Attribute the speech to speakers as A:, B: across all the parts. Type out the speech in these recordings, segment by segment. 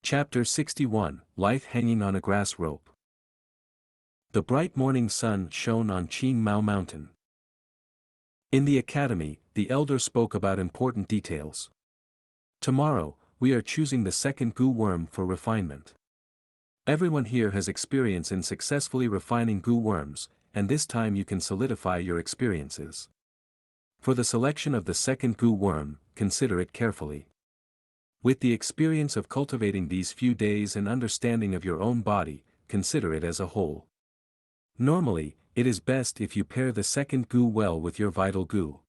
A: Chapter 61, Life Hanging on a Grass Rope. The bright morning sun shone on Qing Mao Mountain. In the academy, the elder spoke about important details. Tomorrow, we are choosing the second Gu worm for refinement. Everyone here has experience in successfully refining Gu worms, and this time you can solidify your experiences. For the selection of the second Gu worm, consider it carefully. With the experience of cultivating these few days and understanding of your own body, consider it as a whole. Normally, it is best if you pair the second Gu well with your vital Gu.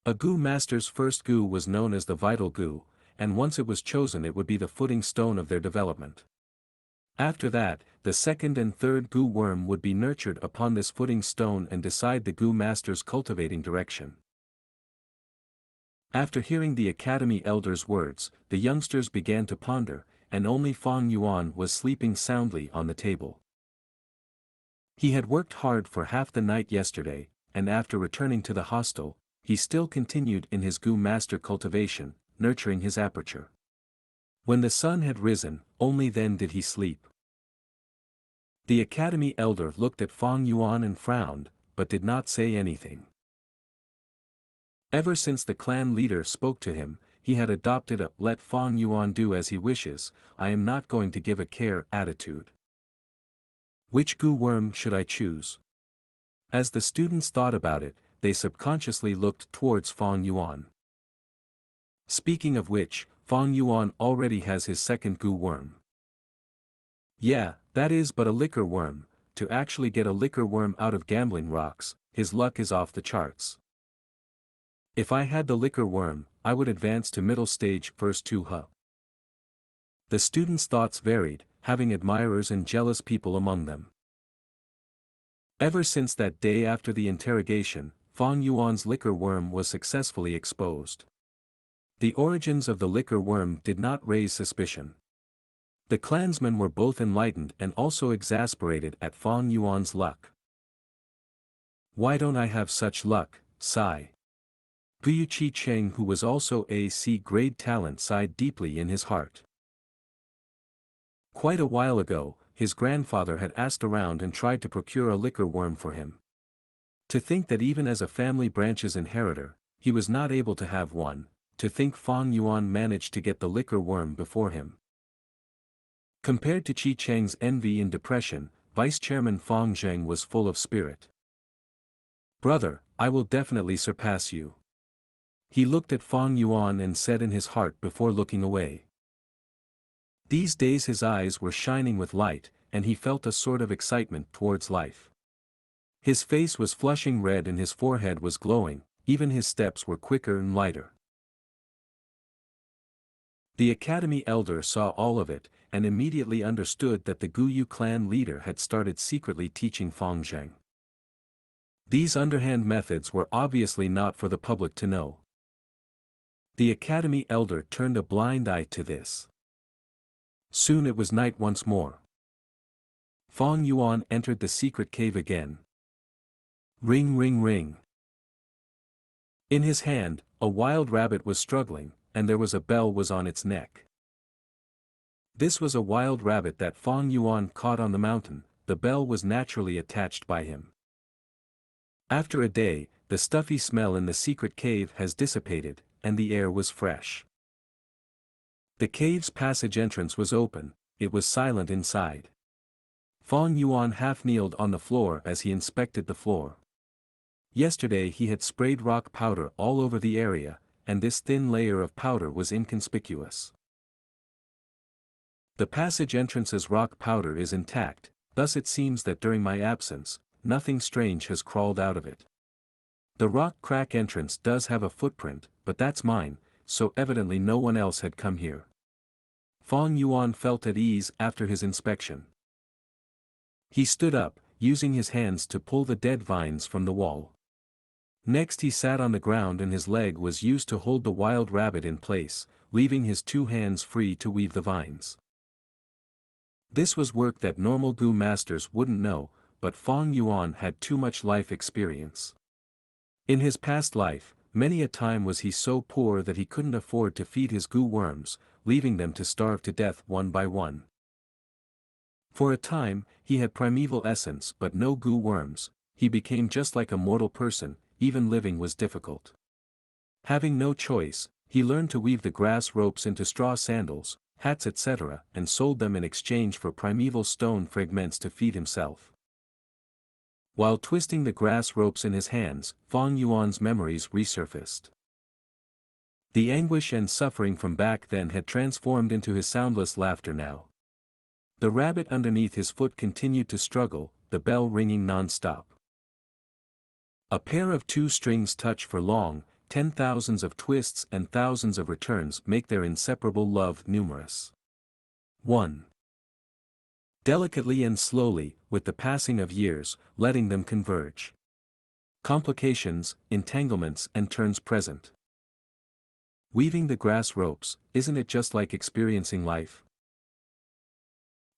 A: A Gu master's first Gu was known as the vital Gu, and once it was chosen it would be the footing stone of their development. After that, the second and third Gu worm would be nurtured upon this footing stone and decide the Gu master's cultivating direction. After hearing the academy elder's words, the youngsters began to ponder, and only Fang Yuan was sleeping soundly on the table. He had worked hard for half the night yesterday, and after returning to the hostel, he still continued in his Gu master cultivation, nurturing his aperture. When the sun had risen, only then did he sleep. The academy elder looked at Fang Yuan and frowned, but did not say anything. Ever since the clan leader spoke to him, he had adopted a "let Fang Yuan do as he wishes, I am not going to give a care" attitude. Which Gu worm should I choose? As the students thought about it, they subconsciously looked towards Fang Yuan. Speaking of which, Fang Yuan already has his second Gu worm. Yeah, that is but a liquor worm. To actually get a liquor worm out of gambling rocks, his luck is off the charts. If I had the liquor worm, I would advance to middle stage first to Huh. The students' thoughts varied, having admirers and jealous people among them. Ever since that day after the interrogation, Fang Yuan's liquor worm was successfully exposed. The origins of the liquor worm did not raise suspicion. The clansmen were both enlightened and also exasperated at Fang Yuan's luck. Why don't I have such luck, sigh. Gu Qicheng, who was also a C-grade talent, sighed deeply in his heart. Quite a while ago, his grandfather had asked around and tried to procure a liquor worm for him. To think that even as a family branch's inheritor, he was not able to have one, to think Fang Yuan managed to get the liquor worm before him. Compared to Qicheng's envy and depression, Vice Chairman Fang Zheng was full of spirit. Brother, I will definitely surpass you. He looked at Fang Yuan and said in his heart before looking away. These days his eyes were shining with light, and he felt a sort of excitement towards life. His face was flushing red and his forehead was glowing, even his steps were quicker and lighter. The academy elder saw all of it, and immediately understood that the Guyu clan leader had started secretly teaching Fang Zheng. These underhand methods were obviously not for the public to know. The academy elder turned a blind eye to this. Soon it was night once more. Fang Yuan entered the secret cave again. Ring ring ring. In his hand, a wild rabbit was struggling, and there was a bell was on its neck. This was a wild rabbit that Fang Yuan caught on the mountain. The bell was naturally attached by him. After a day, the stuffy smell in the secret cave has dissipated, and the air was fresh. The cave's passage entrance was open, it was silent inside. Fang Yuan half kneeled on the floor as he inspected the floor. Yesterday he had sprayed rock powder all over the area, and this thin layer of powder was inconspicuous. The passage entrance's rock powder is intact, thus it seems that during my absence, nothing strange has crawled out of it. The rock crack entrance does have a footprint, but that's mine, so evidently no one else had come here. Fang Yuan felt at ease after his inspection. He stood up, using his hands to pull the dead vines from the wall. Next he sat on the ground and his leg was used to hold the wild rabbit in place, leaving his two hands free to weave the vines. This was work that normal Gu masters wouldn't know, but Fang Yuan had too much life experience. In his past life, many a time was he so poor that he couldn't afford to feed his Gu worms, leaving them to starve to death one by one. For a time, he had primeval essence but no Gu worms, he became just like a mortal person, even living was difficult. Having no choice, he learned to weave the grass ropes into straw sandals, hats etc., and sold them in exchange for primeval stone fragments to feed himself. While twisting the grass ropes in his hands, Fang Yuan's memories resurfaced. The anguish and suffering from back then had transformed into his soundless laughter now. The rabbit underneath his foot continued to struggle, the bell ringing non-stop. A pair of two strings touch for long, 10,000s of twists and thousands of returns make their inseparable love numerous. 1. Delicately and slowly, with the passing of years, letting them converge. Complications, entanglements and turns present. Weaving the grass ropes, isn't it just like experiencing life?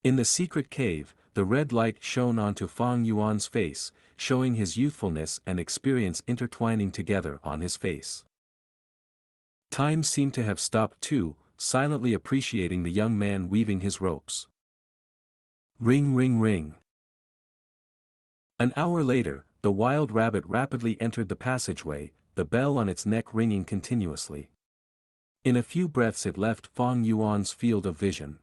A: In the secret cave, the red light shone onto Fang Yuan's face, showing his youthfulness and experience intertwining together on his face. Time seemed to have stopped too, silently appreciating the young man weaving his ropes. Ring ring ring. An hour later, the wild rabbit rapidly entered the passageway, the bell on its neck ringing continuously. In a few breaths it left Fang Yuan's field of vision.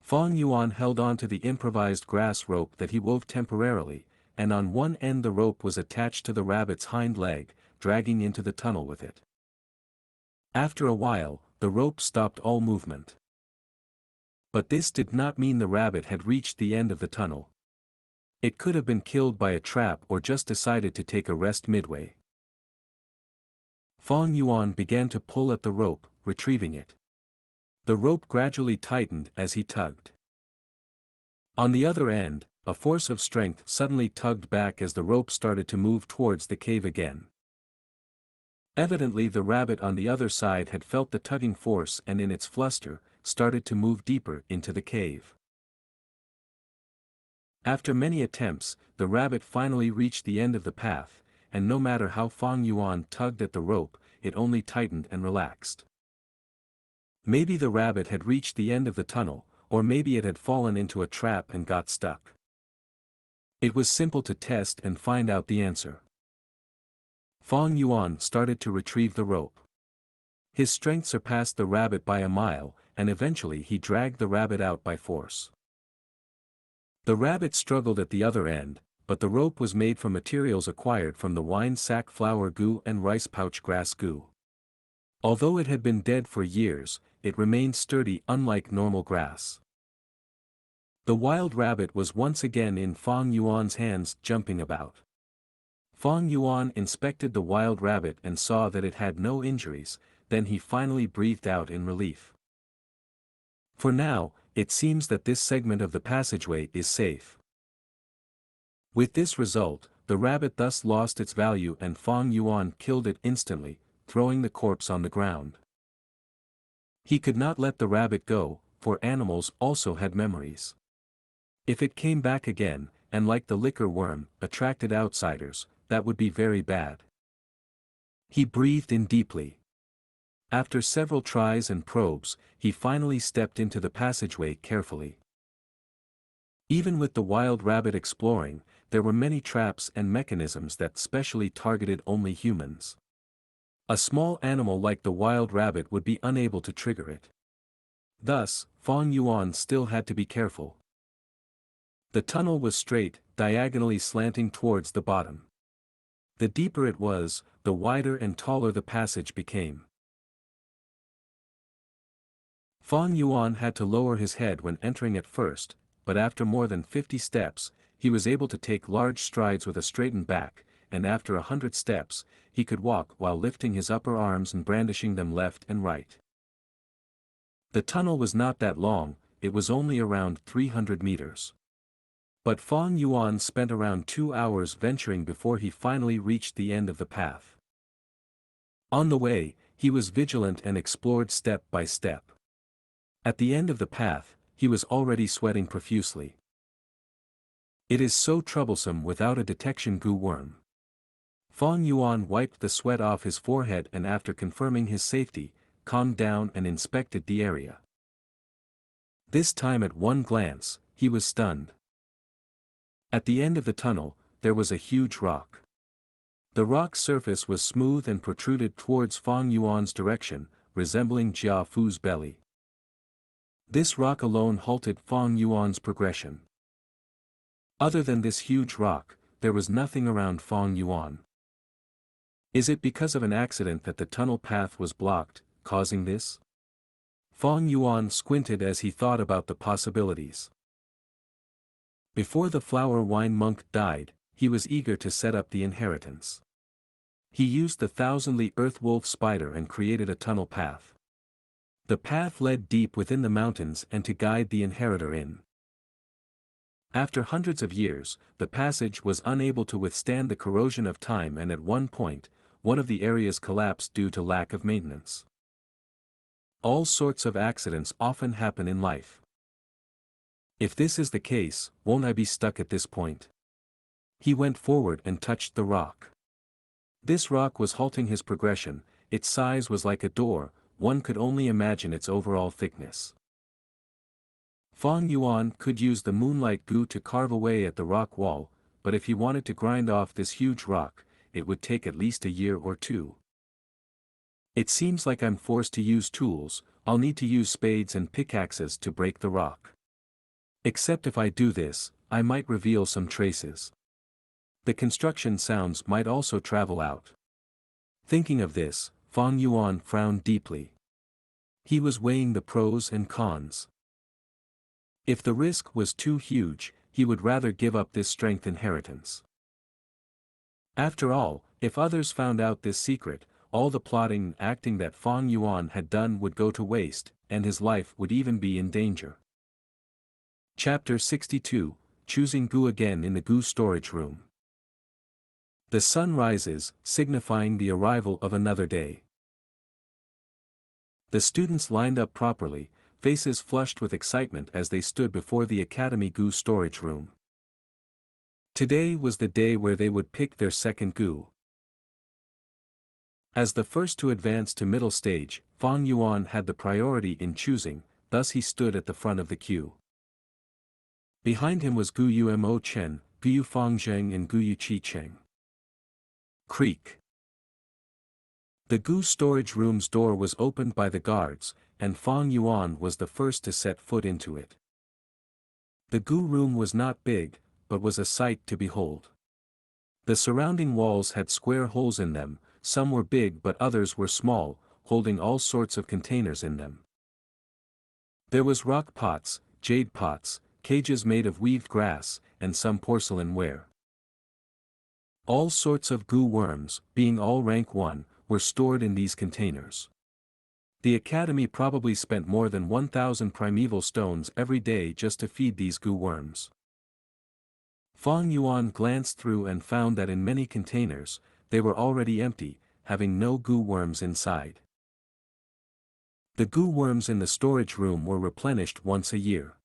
A: Fang Yuan held on to the improvised grass rope that he wove temporarily, and on one end the rope was attached to the rabbit's hind leg, dragging into the tunnel with it. After a while, the rope stopped all movement. But this did not mean the rabbit had reached the end of the tunnel. It could have been killed by a trap or just decided to take a rest midway. Fang Yuan began to pull at the rope, retrieving it. The rope gradually tightened as he tugged. On the other end, a force of strength suddenly tugged back as the rope started to move towards the cave again. Evidently the rabbit on the other side had felt the tugging force and in its fluster, started to move deeper into the cave. After many attempts, the rabbit finally reached the end of the path, and no matter how Fang Yuan tugged at the rope, it only tightened and relaxed. Maybe the rabbit had reached the end of the tunnel, or maybe it had fallen into a trap and got stuck. It was simple to test and find out the answer. Fang Yuan started to retrieve the rope. His strength surpassed the rabbit by a mile, and eventually he dragged the rabbit out by force. The rabbit struggled at the other end, but the rope was made from materials acquired from the wine sack flower Gu and rice pouch grass Gu. Although it had been dead for years, it remained sturdy unlike normal grass. The wild rabbit was once again in Fang Yuan's hands, jumping about. Fang Yuan inspected the wild rabbit and saw that it had no injuries, then he finally breathed out in relief. For now, it seems that this segment of the passageway is safe. With this result, the rabbit thus lost its value and Fang Yuan killed it instantly, throwing the corpse on the ground. He could not let the rabbit go, for animals also had memories. If it came back again, and like the liquor worm, attracted outsiders, that would be very bad. He breathed in deeply. After several tries and probes, he finally stepped into the passageway carefully. Even with the wild rabbit exploring, there were many traps and mechanisms that specially targeted only humans. A small animal like the wild rabbit would be unable to trigger it. Thus, Fang Yuan still had to be careful. The tunnel was straight, diagonally slanting towards the bottom. The deeper it was, the wider and taller the passage became. Fang Yuan had to lower his head when entering at first, but after more than 50 steps, he was able to take large strides with a straightened back, and after 100 steps, he could walk while lifting his upper arms and brandishing them left and right. The tunnel was not that long, it was only around 300 meters. But Fang Yuan spent around 2 hours venturing before he finally reached the end of the path. On the way, he was vigilant and explored step by step. At the end of the path, he was already sweating profusely. It is so troublesome without a detection Gu worm. Fang Yuan wiped the sweat off his forehead and after confirming his safety, calmed down and inspected the area. This time at one glance, he was stunned. At the end of the tunnel, there was a huge rock. The rock's surface was smooth and protruded towards Fang Yuan's direction, resembling Jia Fu's belly. This rock alone halted Fang Yuan's progression. Other than this huge rock, there was nothing around Fang Yuan. Is it because of an accident that the tunnel path was blocked, causing this? Fang Yuan squinted as he thought about the possibilities. Before the flower wine monk died, he was eager to set up the inheritance. He used the thousandly earth wolf spider and created a tunnel path. The path led deep within the mountains and to guide the inheritor in. After hundreds of years, the passage was unable to withstand the corrosion of time and at one point, one of the areas collapsed due to lack of maintenance. All sorts of accidents often happen in life. If this is the case, won't I be stuck at this point? He went forward and touched the rock. This rock was halting his progression, its size was like a door, one could only imagine its overall thickness. Fang Yuan could use the Moonlight Gu to carve away at the rock wall, but if he wanted to grind off this huge rock, it would take at least a year or two. It seems like I'm forced to use tools, I'll need to use spades and pickaxes to break the rock. Except if I do this, I might reveal some traces. The construction sounds might also travel out. Thinking of this, Fang Yuan frowned deeply. He was weighing the pros and cons. If the risk was too huge, he would rather give up this strength inheritance. After all, if others found out this secret, all the plotting and acting that Fang Yuan had done would go to waste, and his life would even be in danger. Chapter 62, Choosing Gu again in the Gu storage room. The sun rises, signifying the arrival of another day. The students lined up properly, faces flushed with excitement as they stood before the Academy Gu storage room. Today was the day where they would pick their second Gu. As the first to advance to middle stage, Fang Yuan had the priority in choosing, thus he stood at the front of the queue. Behind him was Gu Umo Chen, Gu Fang Zheng and Gu Chi Cheng. Creak. The Gu storage room's door was opened by the guards, and Fang Yuan was the first to set foot into it. The Gu room was not big, but was a sight to behold. The surrounding walls had square holes in them, some were big but others were small, holding all sorts of containers in them. There was rock pots, jade pots, cages made of weaved grass, and some porcelain ware. All sorts of Gu worms, being all rank 1, were stored in these containers. The academy probably spent more than 1,000 primeval stones every day just to feed these Gu worms. Fang Yuan glanced through and found that in many containers, they were already empty, having no Gu worms inside. The Gu worms in the storage room were replenished once a year.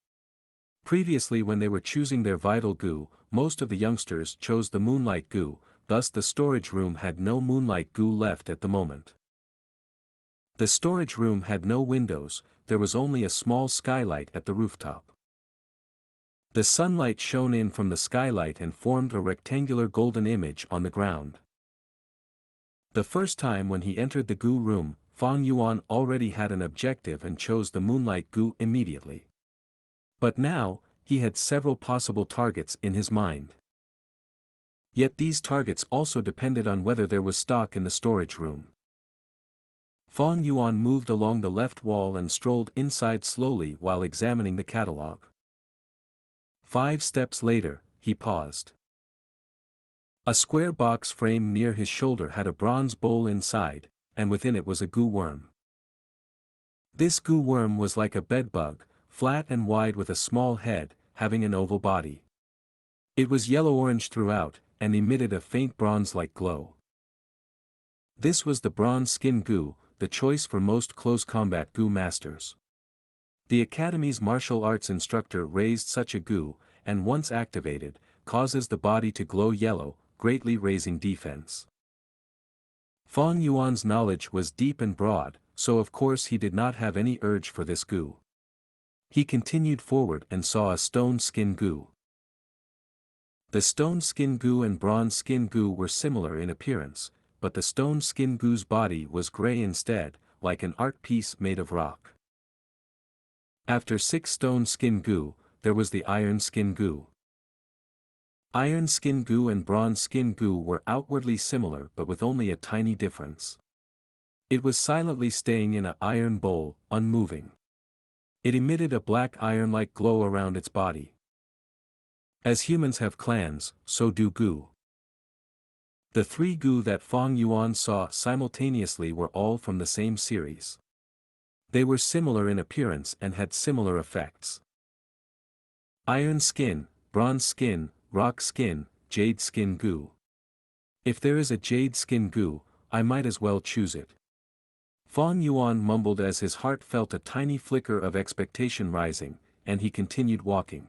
A: Previously when they were choosing their vital Gu, most of the youngsters chose the Moonlight Gu, thus the storage room had no Moonlight Gu left at the moment. The storage room had no windows, there was only a small skylight at the rooftop. The sunlight shone in from the skylight and formed a rectangular golden image on the ground. The first time when he entered the Gu room, Fang Yuan already had an objective and chose the Moonlight Gu immediately. But now, he had several possible targets in his mind. Yet these targets also depended on whether there was stock in the storage room. Fang Yuan moved along the left wall and strolled inside slowly while examining the catalog. 5 steps later, he paused. A square box frame near his shoulder had a bronze bowl inside, and within it was a Gu worm. This Gu worm was like a bedbug, flat and wide with a small head, having an oval body. It was yellow-orange throughout, and emitted a faint bronze-like glow. This was the bronze skin Gu, the choice for most close combat Gu masters. The Academy's martial arts instructor raised such a Gu, and once activated, causes the body to glow yellow, greatly raising defense. Fang Yuan's knowledge was deep and broad, so of course he did not have any urge for this Gu. He continued forward and saw a stone skin Gu. The stone skin Gu and bronze skin Gu were similar in appearance, but the stone skin Gu's body was gray instead, like an art piece made of rock. After 6 stone skin Gu, there was the iron skin Gu. Iron skin Gu and bronze skin Gu were outwardly similar but with only a tiny difference. It was silently staying in an iron bowl, unmoving. It emitted a black iron-like glow around its body. As humans have clans, so do Gu. The 3 Gu that Fang Yuan saw simultaneously were all from the same series. They were similar in appearance and had similar effects. Iron skin, bronze skin, rock skin, jade skin Gu. If there is a jade skin Gu, I might as well choose it. Fang Yuan mumbled as his heart felt a tiny flicker of expectation rising, and he continued walking.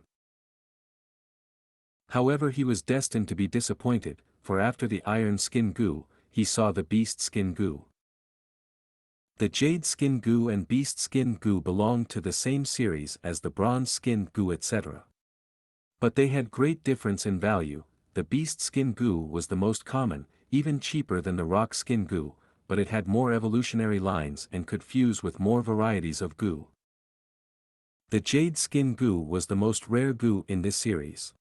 A: However, he was destined to be disappointed, for after the iron skin Gu, he saw the beast skin Gu. The jade skin Gu and beast skin Gu belonged to the same series as the bronze skin Gu, etc. But they had great difference in value. The beast skin Gu was the most common, even cheaper than the rock skin Gu, but it had more evolutionary lines and could fuse with more varieties of Gu. The jade skin Gu was the most rare Gu in this series.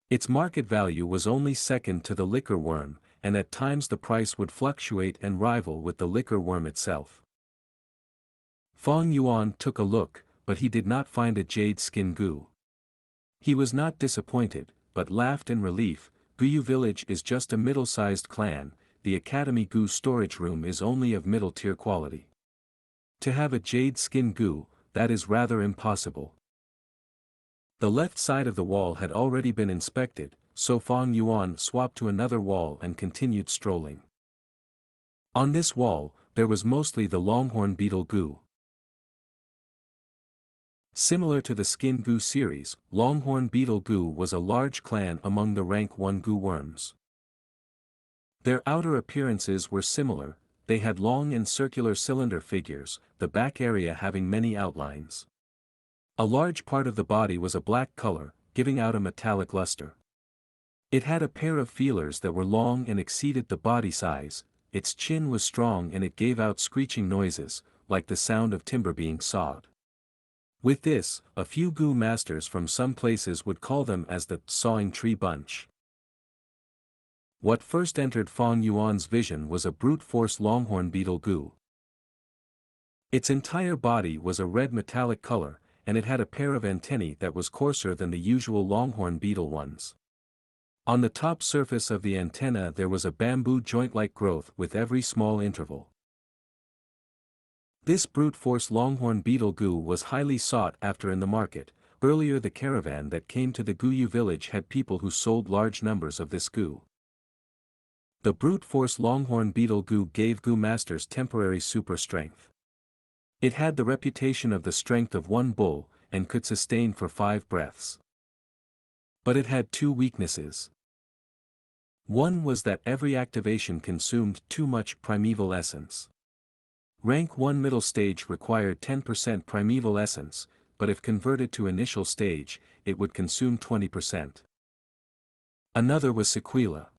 A: Its market value was only second to the liquor worm, and at times the price would fluctuate and rival with the liquor worm itself. Fang Yuan took a look, but he did not find a jade skin Gu. He was not disappointed, but laughed in relief. Guyu village is just a middle-sized clan, the Academy Gu storage room is only of middle-tier quality. To have a jade skin Gu, that is rather impossible. The left side of the wall had already been inspected, so Fang Yuan swapped to another wall and continued strolling. On this wall, there was mostly the longhorn beetle Gu. Similar to the skin Gu series, longhorn beetle Gu was a large clan among the rank 1 Gu worms. Their outer appearances were similar, they had long and circular cylinder figures, the back area having many outlines. A large part of the body was a black color, giving out a metallic luster. It had a pair of feelers that were long and exceeded the body size, its chin was strong and it gave out screeching noises, like the sound of timber being sawed. With this, a few Gu masters from some places would call them as the sawing tree bunch. What first entered Fang Yuan's vision was a brute force longhorn beetle Gu. Its entire body was a red metallic color, and it had a pair of antennae that was coarser than the usual longhorn beetle ones. On the top surface of the antenna there was a bamboo joint-like growth with every small interval. This brute force longhorn beetle Gu was highly sought after in the market. Earlier the caravan that came to the Guyu village had people who sold large numbers of this Gu. The brute force longhorn beetle Gu gave Gu masters temporary super strength. It had the reputation of the strength of 1 bull, and could sustain for 5 breaths. But it had 2 weaknesses. One was that every activation consumed too much primeval essence. Rank 1 middle stage required 10% primeval essence, but if converted to initial stage, it would consume 20%. Another was Cicada.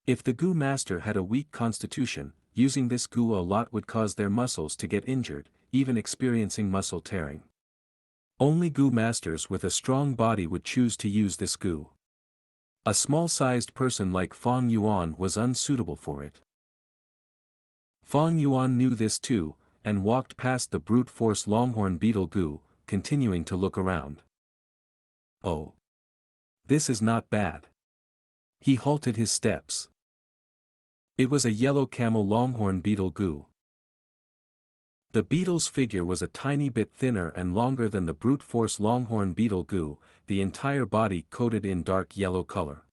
A: If the Gu master had a weak constitution, using this Gu a lot would cause their muscles to get injured, even experiencing muscle tearing. Only Gu masters with a strong body would choose to use this Gu. A small-sized person like Fang Yuan was unsuitable for it. Fang Yuan knew this too, and walked past the brute force longhorn beetle Gu, continuing to look around. Oh! This is not bad. He halted his steps. It was a yellow camel longhorn beetle Gu. The beetle's figure was a tiny bit thinner and longer than the brute force longhorn beetle Gu, the entire body coated in dark yellow color.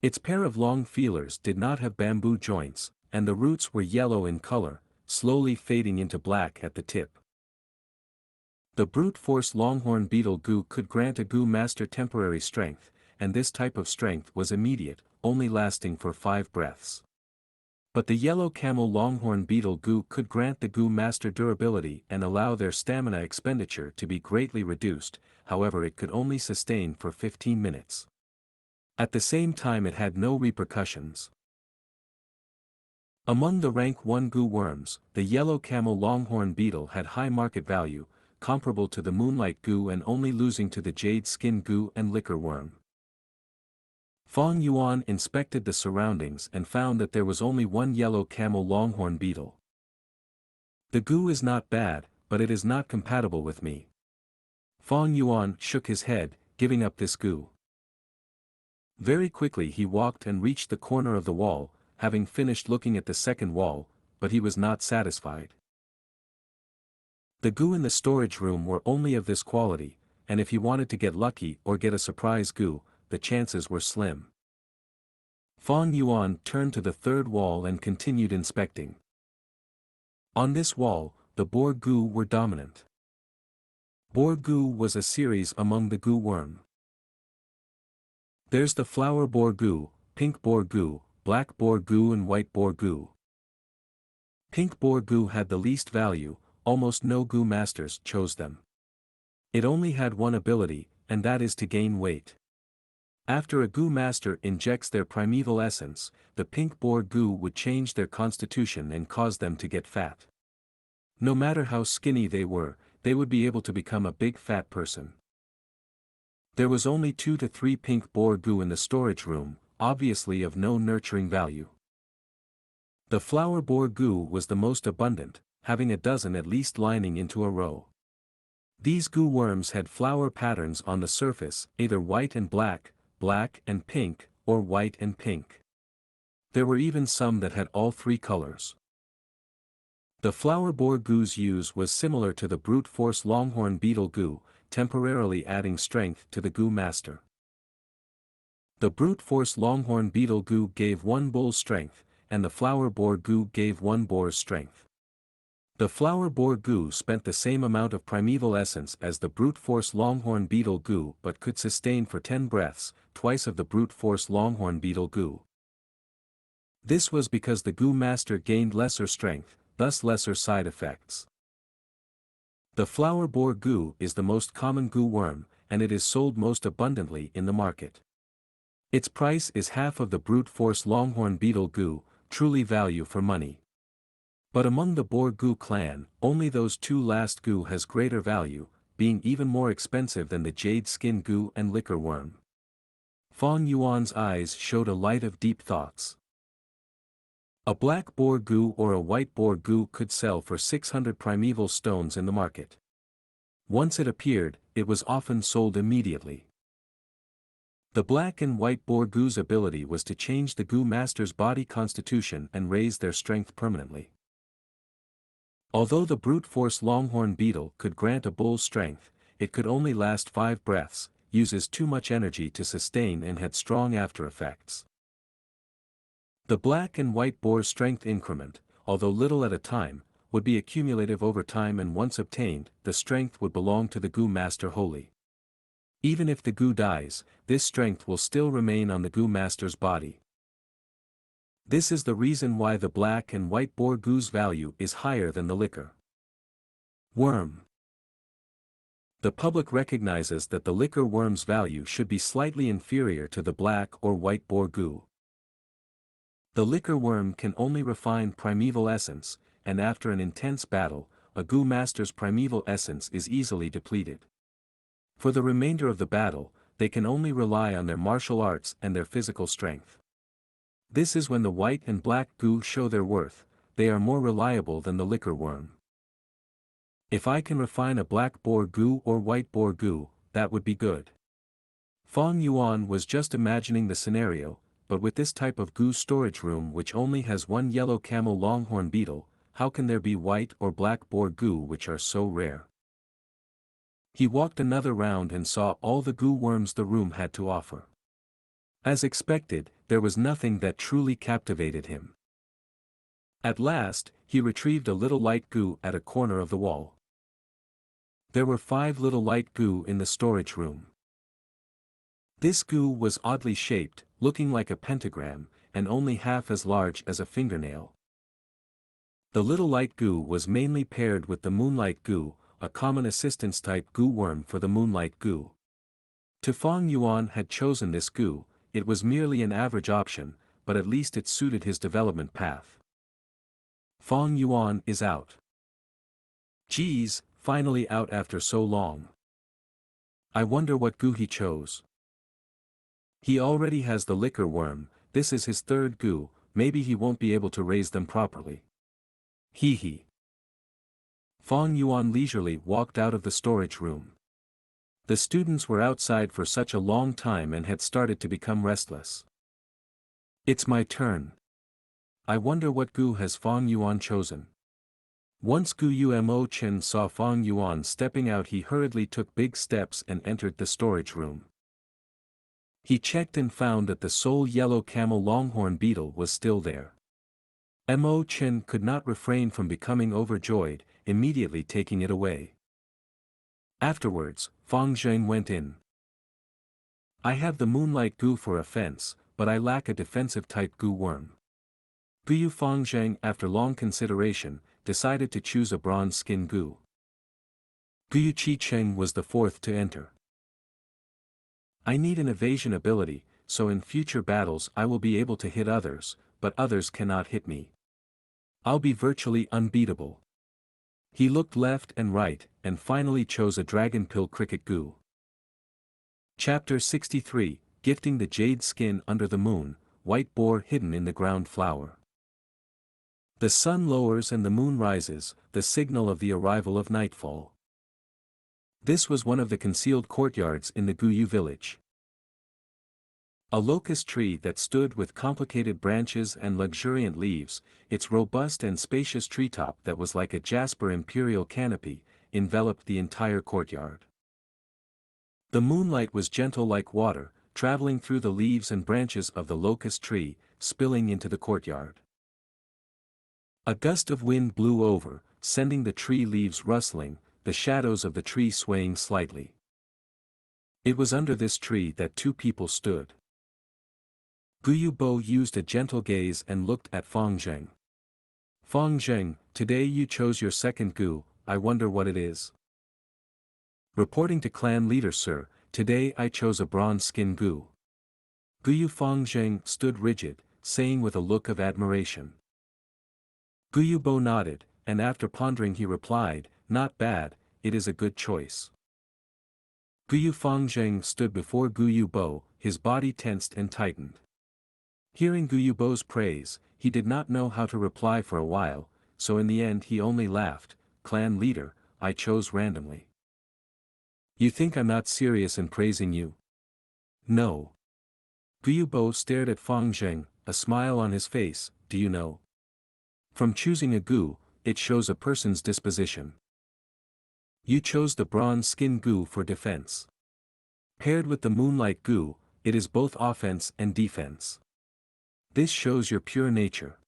A: Its pair of long feelers did not have bamboo joints, and the roots were yellow in color, slowly fading into black at the tip. The brute force longhorn beetle Gu could grant a Gu master temporary strength, and this type of strength was immediate, only lasting for 5 breaths. But the yellow camel longhorn beetle Gu could grant the Gu master durability and allow their stamina expenditure to be greatly reduced, however it could only sustain for 15 minutes. At the same time it had no repercussions. Among the rank 1 Gu worms, the yellow camel longhorn beetle had high market value, comparable to the Moonlight Gu and only losing to the jade skin Gu and liquor worm. Fong Yuan inspected the surroundings and found that there was only one yellow camel longhorn beetle. The Gu is not bad, but it is not compatible with me. Fong Yuan shook his head, giving up this Gu. Very quickly he walked and reached the corner of the wall, having finished looking at the second wall, but he was not satisfied. The Gu in the storage room were only of this quality, and if he wanted to get lucky or get a surprise Gu, the chances were slim. Fong Yuan turned to the third wall and continued inspecting. On this wall, the boar Gu were dominant. Boar Gu was a series among the Gu worm. There's the flower boar Gu, pink boar Gu, black boar Gu and white boar Gu. Pink boar Gu had the least value, almost no Gu masters chose them. It only had one ability, and that is to gain weight. After a Gu master injects their primeval essence, the pink boar Gu would change their constitution and cause them to get fat. No matter how skinny they were, they would be able to become a big fat person. There was only 2 to 3 pink boar Gu in the storage room, obviously of no nurturing value. The flower boar Gu was the most abundant, having a dozen at least lining into a row. These Gu worms had flower patterns on the surface, either white and black, black and pink, or white and pink. There were even some that had all 3 colors. The flower boar Gu's use was similar to the brute force longhorn beetle Gu, temporarily adding strength to the Gu master. The brute force longhorn beetle Gu gave 1 bull's strength, and the flower boar Gu gave 1 boar's strength. The flower boar Gu spent the same amount of primeval essence as the brute force longhorn beetle Gu but could sustain for 10 breaths, twice of the brute force longhorn beetle Gu. This was because the Gu master gained lesser strength, thus lesser side effects. The flower boar Gu is the most common Gu worm, and it is sold most abundantly in the market. Its price is half of the brute force longhorn beetle Gu, truly value for money. But among the boar Gu clan, only those 2 last Gu has greater value, being even more expensive than the jade skin Gu and liquor worm. Fong Yuan's eyes showed a light of deep thoughts. A black boar Gu or a white boar Gu could sell for 600 primeval stones in the market. Once it appeared, it was often sold immediately. The black and white boar Gu's ability was to change the Gu master's body constitution and raise their strength permanently. Although the brute force longhorn beetle could grant a bull's strength, it could only last 5 breaths, uses too much energy to sustain and had strong after effects. The black and white boar's strength increment, although little at a time, would be accumulative over time and once obtained, the strength would belong to the Gu master wholly. Even if the Gu dies, this strength will still remain on the Gu master's body. This is the reason why the black and white boar Gu's value is higher than the liquor worm. The public recognizes that the liquor worm's value should be slightly inferior to the black or white boar Gu. The liquor worm can only refine primeval essence, and after an intense battle, a Gu master's primeval essence is easily depleted. For the remainder of the battle, they can only rely on their martial arts and their physical strength. This is when the white and black Gu show their worth, they are more reliable than the liquor worm. If I can refine a black boar Gu or white boar Gu, that would be good. Fong Yuan was just imagining the scenario, but with this type of Gu storage room which only has 1 yellow camel longhorn beetle, how can there be white or black boar Gu which are so rare? He walked another round and saw all the Gu worms the room had to offer. As expected, there was nothing that truly captivated him. At last, he retrieved a little light Gu at a corner of the wall. There were 5 little light Gu in the storage room. This Gu was oddly shaped, looking like a pentagram, and only half as large as a fingernail. The little light Gu was mainly paired with the Moonlight Gu, a common assistance-type Gu worm for the Moonlight Gu. To Fang Yuan had chosen this Gu, it was merely an average option, but at least it suited his development path. Fang Yuan is out. Geez, finally out after so long. I wonder what Gu he chose. He already has the liquor worm, this is his third Gu, maybe he won't be able to raise them properly. Hee hee. Fang Yuan leisurely walked out of the storage room. The students were outside for such a long time and had started to become restless. It's my turn. I wonder what Gu has Fang Yuan chosen. Once Gu Yumo Chen saw Fang Yuan stepping out, he hurriedly took big steps and entered the storage room. He checked and found that the sole yellow camel longhorn beetle was still there. Mo Chen could not refrain from becoming overjoyed, immediately taking it away. Afterwards, Fang Zheng went in. I have the Moonlight Gu for offense, but I lack a defensive type Gu worm. Guyu Fang Zheng, after long consideration, decided to choose a bronze skin Gu. Guyu Qi Cheng was the fourth to enter. I need an evasion ability, so in future battles I will be able to hit others, but others cannot hit me. I'll be virtually unbeatable. He looked left and right, and finally chose a Dragon Pill Cricket Gu. Chapter 63, Gifting the Jade Skin Under the Moon, White Boar Hidden in the Ground Flower. The sun lowers and the moon rises, the signal of the arrival of nightfall. This was one of the concealed courtyards in the Guyu village. A locust tree that stood with complicated branches and luxuriant leaves, its robust and spacious treetop that was like a jasper imperial canopy, enveloped the entire courtyard. The moonlight was gentle like water, traveling through the leaves and branches of the locust tree, spilling into the courtyard. A gust of wind blew over, sending the tree leaves rustling, the shadows of the tree swaying slightly. It was under this tree that two people stood. Guyu Bo used a gentle gaze and looked at Fang Zheng. Fang Zheng, today you chose your second Gu, I wonder what it is. Reporting to clan leader sir, today I chose a bronze skin Gu. Guyu Fang Zheng stood rigid, saying with a look of admiration. Guyu Bo nodded, and after pondering he replied, not bad, it is a good choice. Guyu Fang Zheng stood before Guyu Bo, his body tensed and tightened. Hearing Guyu Bo's praise, he did not know how to reply for a while, so in the end he only laughed, clan leader, I chose randomly. You think I'm not serious in praising you? No. Guyu Bo stared at Fang Zheng, a smile on his face, do you know? From choosing a Gu, it shows a person's disposition. You chose the bronze skin Gu for defense. Paired with the Moonlight Gu, it is both offense and defense. This shows your pure nature.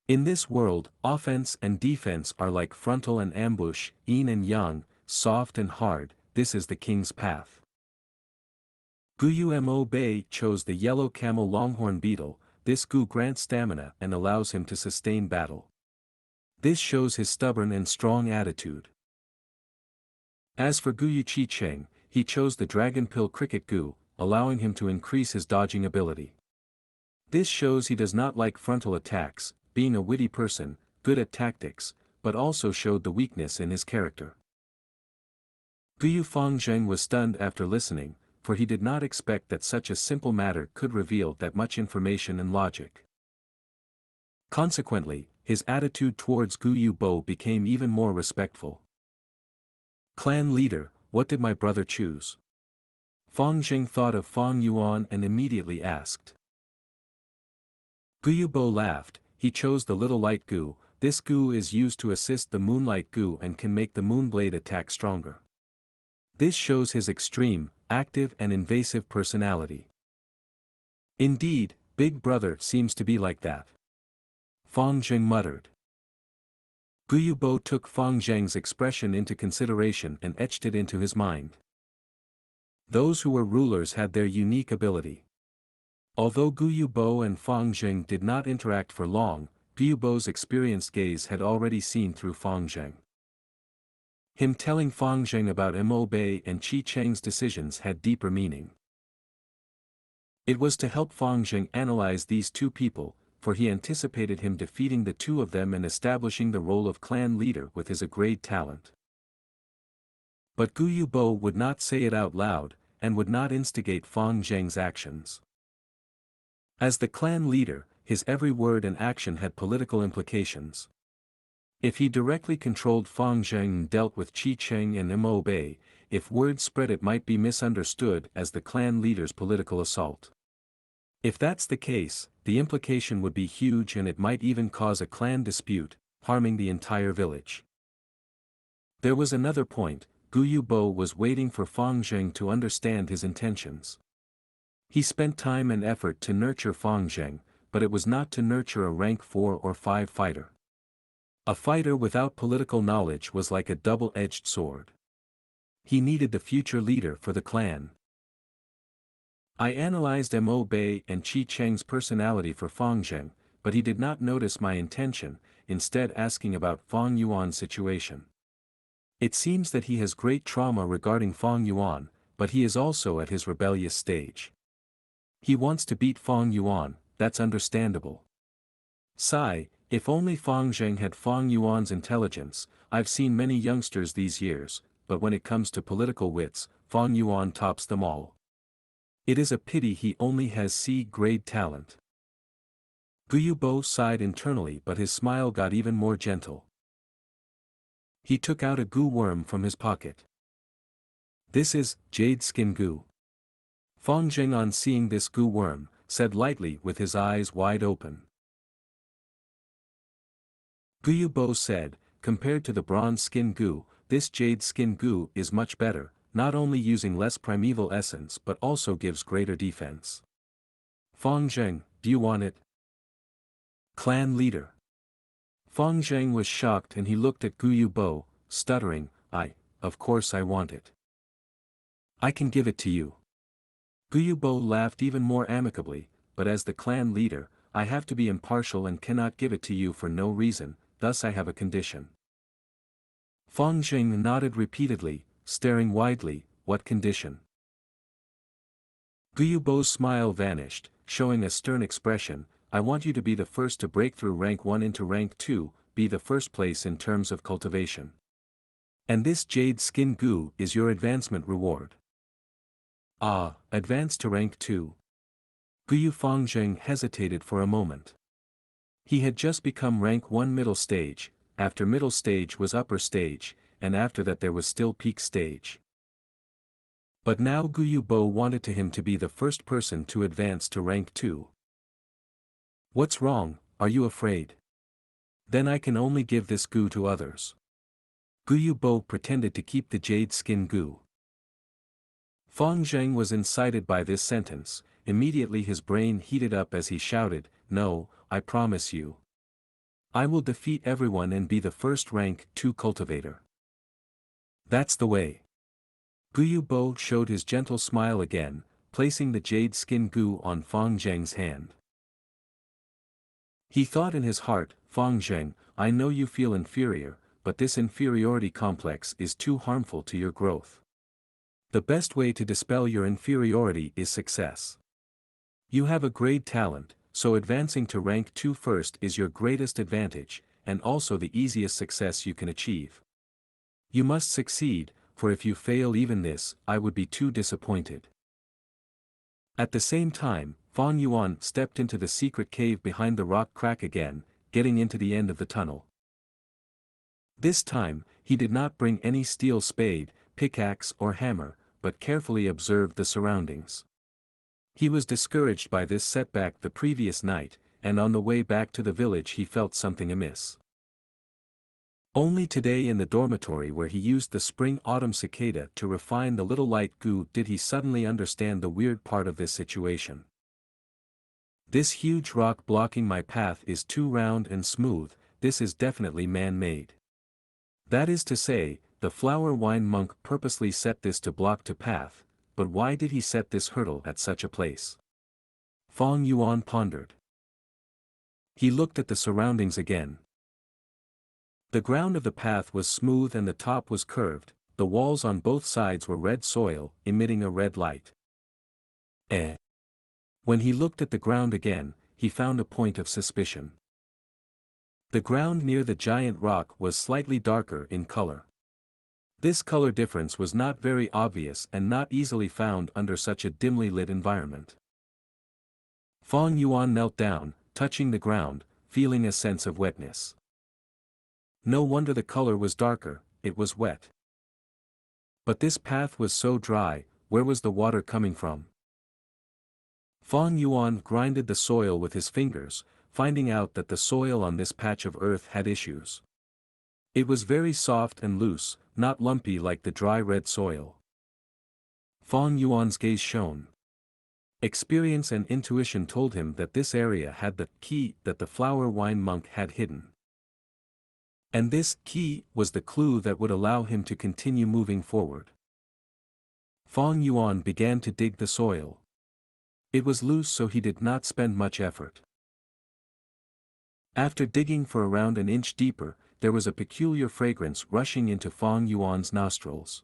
A: In this world, offense and defense are like frontal and ambush, yin and yang, soft and hard, this is the king's path. Guyu Mo Bei chose the yellow camel longhorn beetle, this Gu grants stamina and allows him to sustain battle. This shows his stubborn and strong attitude. As for Guyu Qi Cheng, he chose the Dragon Pill Cricket Gu, allowing him to increase his dodging ability. This shows he does not like frontal attacks, being a witty person, good at tactics, but also showed the weakness in his character. Guyu Fang Zheng was stunned after listening, for he did not expect that such a simple matter could reveal that much information and logic. Consequently, his attitude towards Guyu Bo became even more respectful. Clan leader, what did my brother choose? Fang Zheng thought of Fang Yuan and immediately asked. Guyu Bo laughed, he chose the little light Gu, this Gu is used to assist the Moonlight Gu and can make the Moonblade attack stronger. This shows his extreme, active and invasive personality. Indeed, Big Brother seems to be like that. Fang Zheng muttered. Guyu Bo took Fang Zheng's expression into consideration and etched it into his mind. Those who were rulers had their unique ability. Although Gu Yubo and Fang Zheng did not interact for long, Gu Yubo's experienced gaze had already seen through Fang Zheng. Him telling Fang Zheng about Mo Bei and Qi Cheng's decisions had deeper meaning. It was to help Fang Zheng analyze these two people, for he anticipated him defeating the two of them and establishing the role of clan leader with his great talent. But Gu Yubo would not say it out loud, and would not instigate Fang Zheng's actions. As the clan leader, his every word and action had political implications. If he directly controlled Fang Zheng and dealt with Qi Cheng and Mo Bei, if word spread it might be misunderstood as the clan leader's political assault. If that's the case, the implication would be huge and it might even cause a clan dispute, harming the entire village. There was another point. Gu Yubo was waiting for Fang Zheng to understand his intentions. He spent time and effort to nurture Fang Zheng, but it was not to nurture a rank 4 or 5 fighter. A fighter without political knowledge was like a double-edged sword. He needed the future leader for the clan. I analyzed Mo Bei and Qi Cheng's personality for Fang Zheng, but he did not notice my intention, instead asking about Fang Yuan's situation. It seems that he has great trauma regarding Fang Yuan, but he is also at his rebellious stage. He wants to beat Fang Yuan, that's understandable. Sigh, if only Fang Zheng had Fang Yuan's intelligence. I've seen many youngsters these years, but when it comes to political wits, Fang Yuan tops them all. It is a pity he only has C-grade talent. Gu Yubo sighed internally, but his smile got even more gentle. He took out a gu worm from his pocket. This is jade skin gu. Fang Zheng, on seeing this gu worm, said lightly with his eyes wide open. Gu Yubo said, compared to the bronze skin gu, this jade skin gu is much better, not only using less primeval essence but also gives greater defense. Fang Zheng, do you want it? Clan leader. Fang Zheng was shocked and he looked at Gu Yubo, stuttering, of course I want it. I can give it to you. Gu Yubo laughed even more amicably, but as the clan leader, I have to be impartial and cannot give it to you for no reason, thus I have a condition. Fang Zheng nodded repeatedly, staring widely. What condition? Gu Yubo's smile vanished, showing a stern expression. I want you to be the first to break through rank 1 into rank 2, be the first place in terms of cultivation. And this jade skin gu is your advancement reward. Advance to rank 2. Gu Fang Zheng hesitated for a moment. He had just become rank 1 middle stage, after middle stage was upper stage, and after that there was still peak stage. But now Gu Yubo wanted him to be the first person to advance to rank 2. What's wrong, are you afraid? Then I can only give this gu to others. Gu Yubo pretended to keep the jade skin gu. Fang Zheng was incited by this sentence. Immediately his brain heated up as he shouted, no, I promise you. I will defeat everyone and be the first rank 2 cultivator. That's the way. Gu Yubo showed his gentle smile again, placing the jade skin gu on Fang Zheng's hand. He thought in his heart, Fang Zheng, I know you feel inferior, but this inferiority complex is too harmful to your growth. The best way to dispel your inferiority is success. You have a great talent, so advancing to rank 2 first is your greatest advantage, and also the easiest success you can achieve. You must succeed, for if you fail even this, I would be too disappointed. At the same time, Fang Yuan stepped into the secret cave behind the rock crack again, getting into the end of the tunnel. This time, he did not bring any steel spade, pickaxe or hammer, but carefully observed the surroundings. He was discouraged by this setback the previous night, and on the way back to the village he felt something amiss. Only today in the dormitory where he used the spring-autumn cicada to refine the little light gu did he suddenly understand the weird part of this situation. This huge rock blocking my path is too round and smooth, this is definitely man-made. That is to say, the flower wine monk purposely set this to block the path, but why did he set this hurdle at such a place? Fong Yuan pondered. He looked at the surroundings again. The ground of the path was smooth and the top was curved, the walls on both sides were red soil, emitting a red light. When he looked at the ground again, he found a point of suspicion. The ground near the giant rock was slightly darker in color. This color difference was not very obvious and not easily found under such a dimly lit environment. Fong Yuan knelt down, touching the ground, feeling a sense of wetness. No wonder the color was darker, it was wet. But this path was so dry, where was the water coming from? Fong Yuan grinded the soil with his fingers, finding out that the soil on this patch of earth had issues. It was very soft and loose, not lumpy like the dry red soil. Fong Yuan's gaze shone. Experience and intuition told him that this area had the key that the flower wine monk had hidden. And this key was the clue that would allow him to continue moving forward. Fong Yuan began to dig the soil. It was loose, so he did not spend much effort. After digging for around an inch deeper, there was a peculiar fragrance rushing into Fong Yuan's nostrils.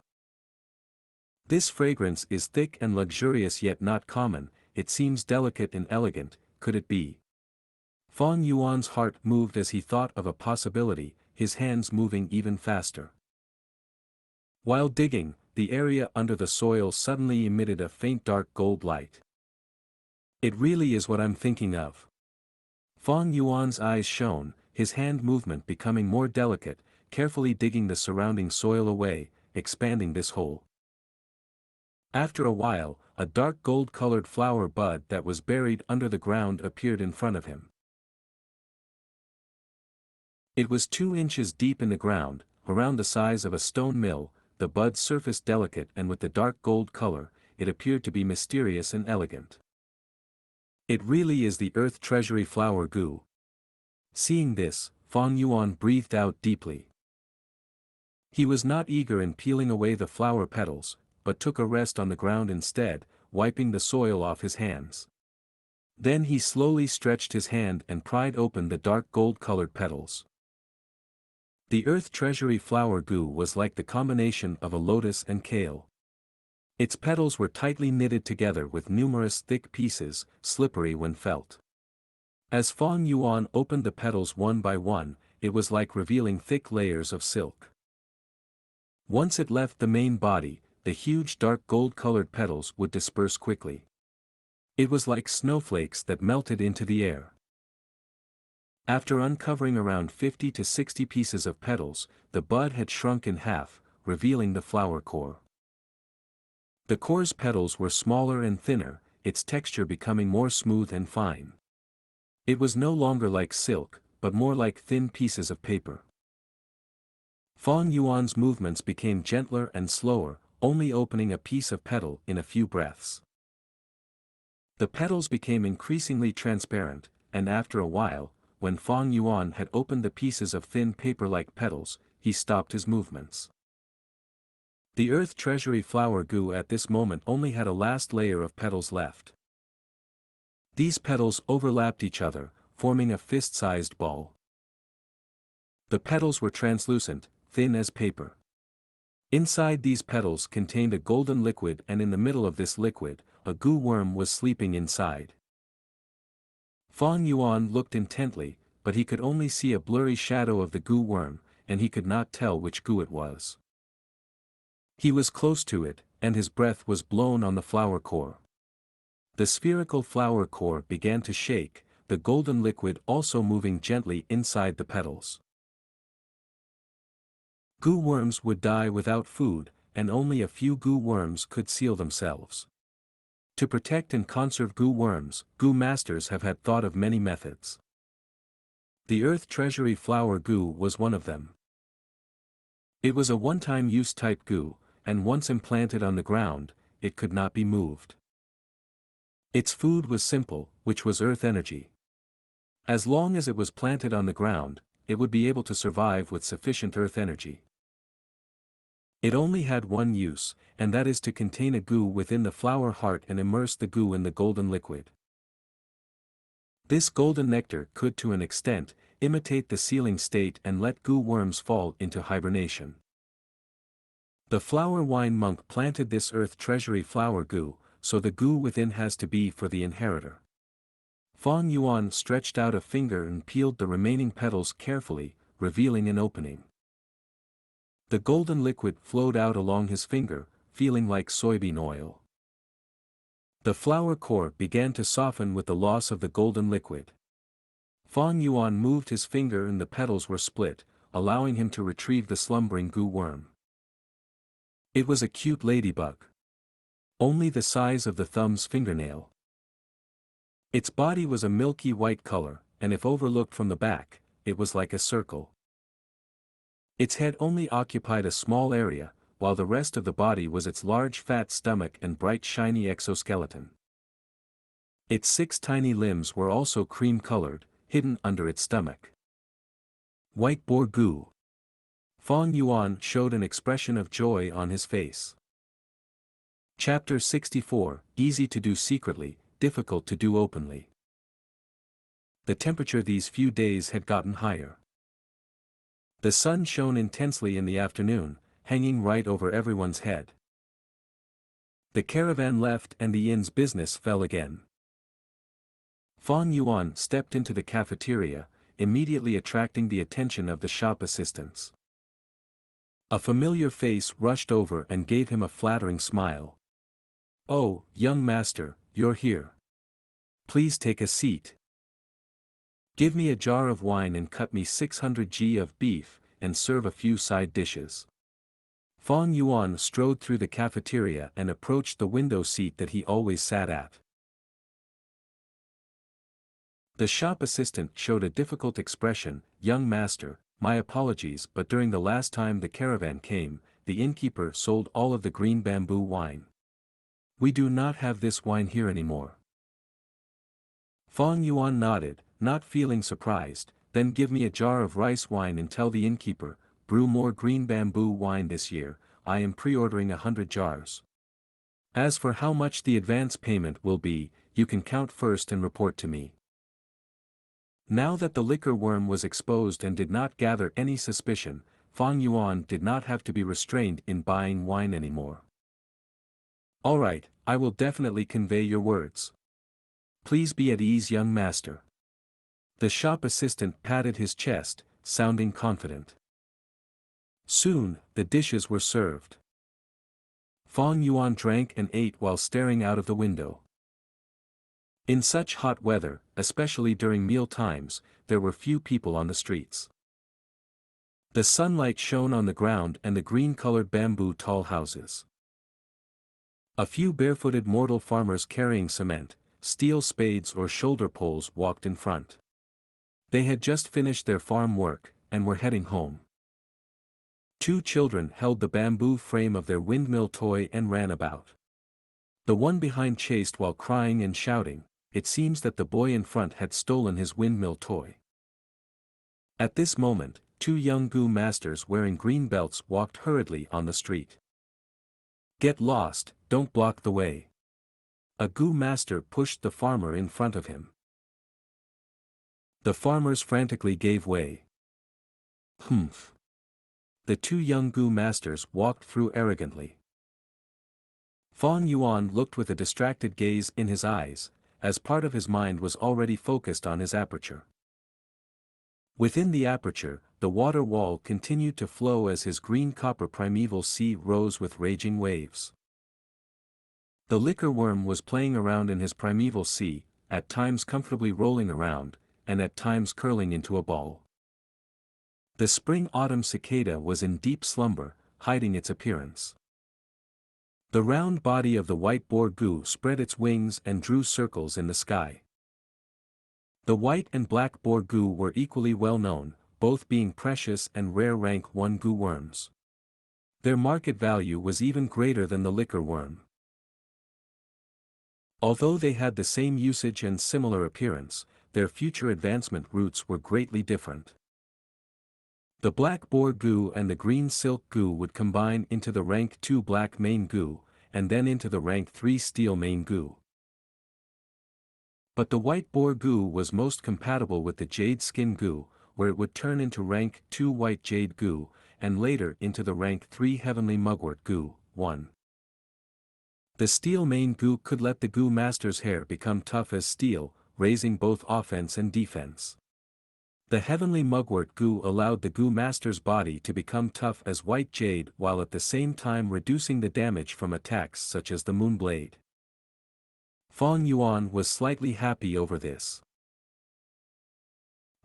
A: This fragrance is thick and luxurious yet not common, it seems delicate and elegant, could it be? Fong Yuan's heart moved as he thought of a possibility, his hands moving even faster. While digging, the area under the soil suddenly emitted a faint dark gold light. It really is what I'm thinking of. Fong Yuan's eyes shone, his hand movement becoming more delicate, carefully digging the surrounding soil away, expanding this hole. After a while, a dark gold-colored flower bud that was buried under the ground appeared in front of him. It was 2 inches deep in the ground, around the size of a stone mill, the bud surfaced delicate and with the dark gold color, it appeared to be mysterious and elegant. It really is the earth treasury flower Gu. Seeing this, Fong Yuan breathed out deeply. He was not eager in peeling away the flower petals, but took a rest on the ground instead, wiping the soil off his hands. Then he slowly stretched his hand and pried open the dark gold-colored petals. The earth treasury flower Gu was like the combination of a lotus and kale. Its petals were tightly knitted together with numerous thick pieces, slippery when felt. As Fong Yuan opened the petals one by one, it was like revealing thick layers of silk. Once it left the main body, the huge dark gold-colored petals would disperse quickly. It was like snowflakes that melted into the air. After uncovering around 50 to 60 pieces of petals, the bud had shrunk in half, revealing the flower core. The core's petals were smaller and thinner, its texture becoming more smooth and fine. It was no longer like silk, but more like thin pieces of paper. Fong Yuan's movements became gentler and slower, only opening a piece of petal in a few breaths. The petals became increasingly transparent, and after a while, when Fong Yuan had opened the pieces of thin paper-like petals, he stopped his movements. The earth treasury flower Gu at this moment only had a last layer of petals left. These petals overlapped each other, forming a fist-sized ball. The petals were translucent, thin as paper. Inside these petals contained a golden liquid, and in the middle of this liquid, a Gu worm was sleeping inside. Fong Yuan looked intently, but he could only see a blurry shadow of the Gu worm, and he could not tell which Gu it was. He was close to it, and his breath was blown on the flower core. The spherical flower core began to shake, the golden liquid also moving gently inside the petals. Gu worms would die without food, and only a few Gu worms could seal themselves. To protect and conserve Gu worms, Gu masters have had thought of many methods. The earth treasury flower Gu was one of them. It was a one-time use type Gu, and once implanted on the ground, it could not be moved. Its food was simple, which was earth energy. As long as it was planted on the ground, it would be able to survive with sufficient earth energy. It only had one use, and that is to contain a Gu within the flower heart and immerse the Gu in the golden liquid. This golden nectar could to an extent, imitate the sealing state and let Gu worms fall into hibernation. The flower wine monk planted this earth treasury flower Gu, so the Gu within has to be for the inheritor. Fang Yuan stretched out a finger and peeled the remaining petals carefully, revealing an opening. The golden liquid flowed out along his finger, feeling like soybean oil. The flower core began to soften with the loss of the golden liquid. Fang Yuan moved his finger and the petals were split, allowing him to retrieve the slumbering Gu worm. It was a cute ladybug. Only the size of the thumb's fingernail. Its body was a milky white color, and if overlooked from the back, it was like a circle. Its head only occupied a small area, while the rest of the body was its large fat stomach and bright shiny exoskeleton. Its 6 tiny limbs were also cream-colored, hidden under its stomach. White boar Gu. Fang Yuan showed an expression of joy on his face. Chapter 64, Easy to do secretly, difficult to do openly. The temperature these few days had gotten higher. The sun shone intensely in the afternoon, hanging right over everyone's head. The caravan left and the inn's business fell again. Fang Yuan stepped into the cafeteria, immediately attracting the attention of the shop assistants. A familiar face rushed over and gave him a flattering smile. "Oh, young master, you're here. Please take a seat. Give me a jar of wine and cut me 600 g of beef, and serve a few side dishes." Fang Yuan strode through the cafeteria and approached the window seat that he always sat at. The shop assistant showed a difficult expression. "Young master, my apologies, but during the last time the caravan came, the innkeeper sold all of the green bamboo wine. We do not have this wine here anymore." Fang Yuan nodded, not feeling surprised. "Then give me a jar of rice wine and tell the innkeeper, brew more green bamboo wine this year. I am pre-ordering 100 jars. As for how much the advance payment will be, you can count first and report to me." Now that the liquor worm was exposed and did not gather any suspicion, Fang Yuan did not have to be restrained in buying wine anymore. "All right, I will definitely convey your words. Please be at ease, young master." The shop assistant patted his chest, sounding confident. Soon, the dishes were served. Fang Yuan drank and ate while staring out of the window. In such hot weather, especially during meal times, there were few people on the streets. The sunlight shone on the ground and the green-colored bamboo tall houses. A few barefooted mortal farmers carrying cement, steel spades or shoulder poles walked in front. They had just finished their farm work, and were heading home. 2 children held the bamboo frame of their windmill toy and ran about. The one behind chased while crying and shouting. It seems that the boy in front had stolen his windmill toy. At this moment, 2 young Gu masters wearing green belts walked hurriedly on the street. "Get lost, don't block the way." A Gu master pushed the farmer in front of him. The farmers frantically gave way. "Humph." The 2 young Gu masters walked through arrogantly. Fang Yuan looked with a distracted gaze in his eyes, as part of his mind was already focused on his aperture. Within the aperture, the water wall continued to flow as his green-copper primeval sea rose with raging waves. The liquor worm was playing around in his primeval sea, at times comfortably rolling around, and at times curling into a ball. The spring-autumn cicada was in deep slumber, hiding its appearance. The round body of the white boar Gu spread its wings and drew circles in the sky. The white and black boar Gu were equally well known, both being precious and rare rank 1 Gu worms. Their market value was even greater than the liquor worm. Although they had the same usage and similar appearance, their future advancement routes were greatly different. The black boar Gu and the green silk Gu would combine into the rank 2 black mane Gu, and then into the rank 3 steel mane Gu. But the white boar Gu was most compatible with the jade skin Gu, where it would turn into rank 2 white jade Gu, and later into the rank 3 heavenly mugwort Gu, 1. The steel mane Gu could let the Gu master's hair become tough as steel, raising both offense and defense. The heavenly mugwort Gu allowed the Gu master's body to become tough as white jade while at the same time reducing the damage from attacks such as the moon blade. Fong Yuan was slightly happy over this.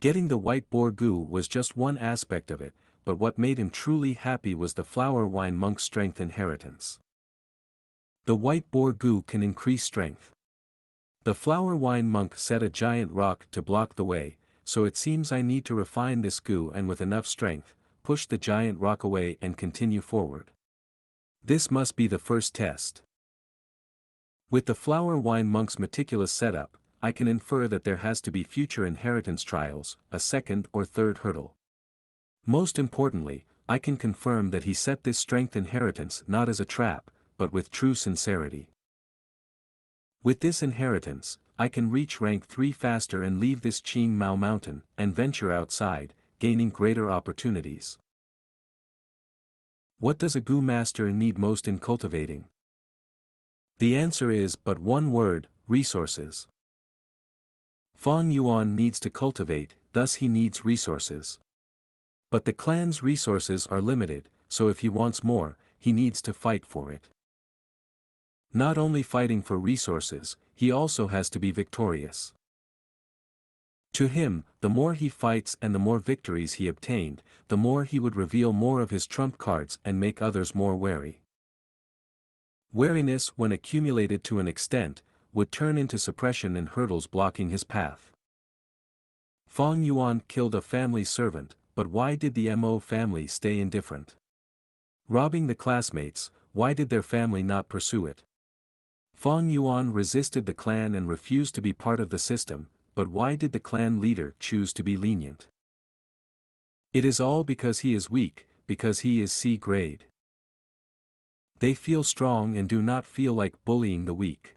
A: Getting the white boar Gu was just one aspect of it, but what made him truly happy was the flower wine monk's strength inheritance. The white boar Gu can increase strength. The flower wine monk set a giant rock to block the way, so it seems I need to refine this Gu and with enough strength, push the giant rock away and continue forward. This must be the first test. With the flower wine monk's meticulous setup, I can infer that there has to be future inheritance trials, a second or third hurdle. Most importantly, I can confirm that he set this strength inheritance not as a trap, but with true sincerity. With this inheritance, I can reach rank 3 faster and leave this Qing Mao mountain, and venture outside, gaining greater opportunities. What does a Gu master need most in cultivating? The answer is but one word: resources. Fong Yuan needs to cultivate, thus he needs resources. But the clan's resources are limited, so if he wants more, he needs to fight for it. Not only fighting for resources, he also has to be victorious. To him, the more he fights and the more victories he obtained, the more he would reveal more of his trump cards and make others more wary. Wariness, when accumulated to an extent, would turn into suppression and hurdles blocking his path. Fong Yuan killed a family servant, but why did the Mo family stay indifferent? Robbing the classmates, why did their family not pursue it? Fong Yuan resisted the clan and refused to be part of the system, but why did the clan leader choose to be lenient? It is all because he is weak, because he is C grade. They feel strong and do not feel like bullying the weak.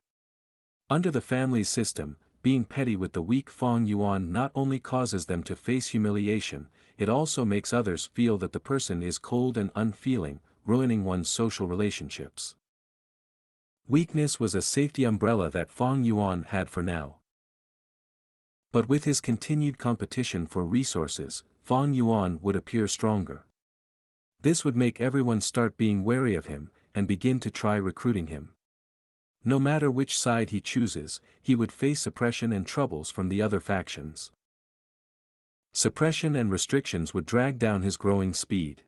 A: Under the family's system, being petty with the weak Fong Yuan not only causes them to face humiliation, it also makes others feel that the person is cold and unfeeling, ruining one's social relationships. Weakness was a safety umbrella that Fong Yuan had for now. But with his continued competition for resources, Fong Yuan would appear stronger. This would make everyone start being wary of him, and begin to try recruiting him. No matter which side he chooses, he would face suppression and troubles from the other factions. Suppression and restrictions would drag down his growing speed.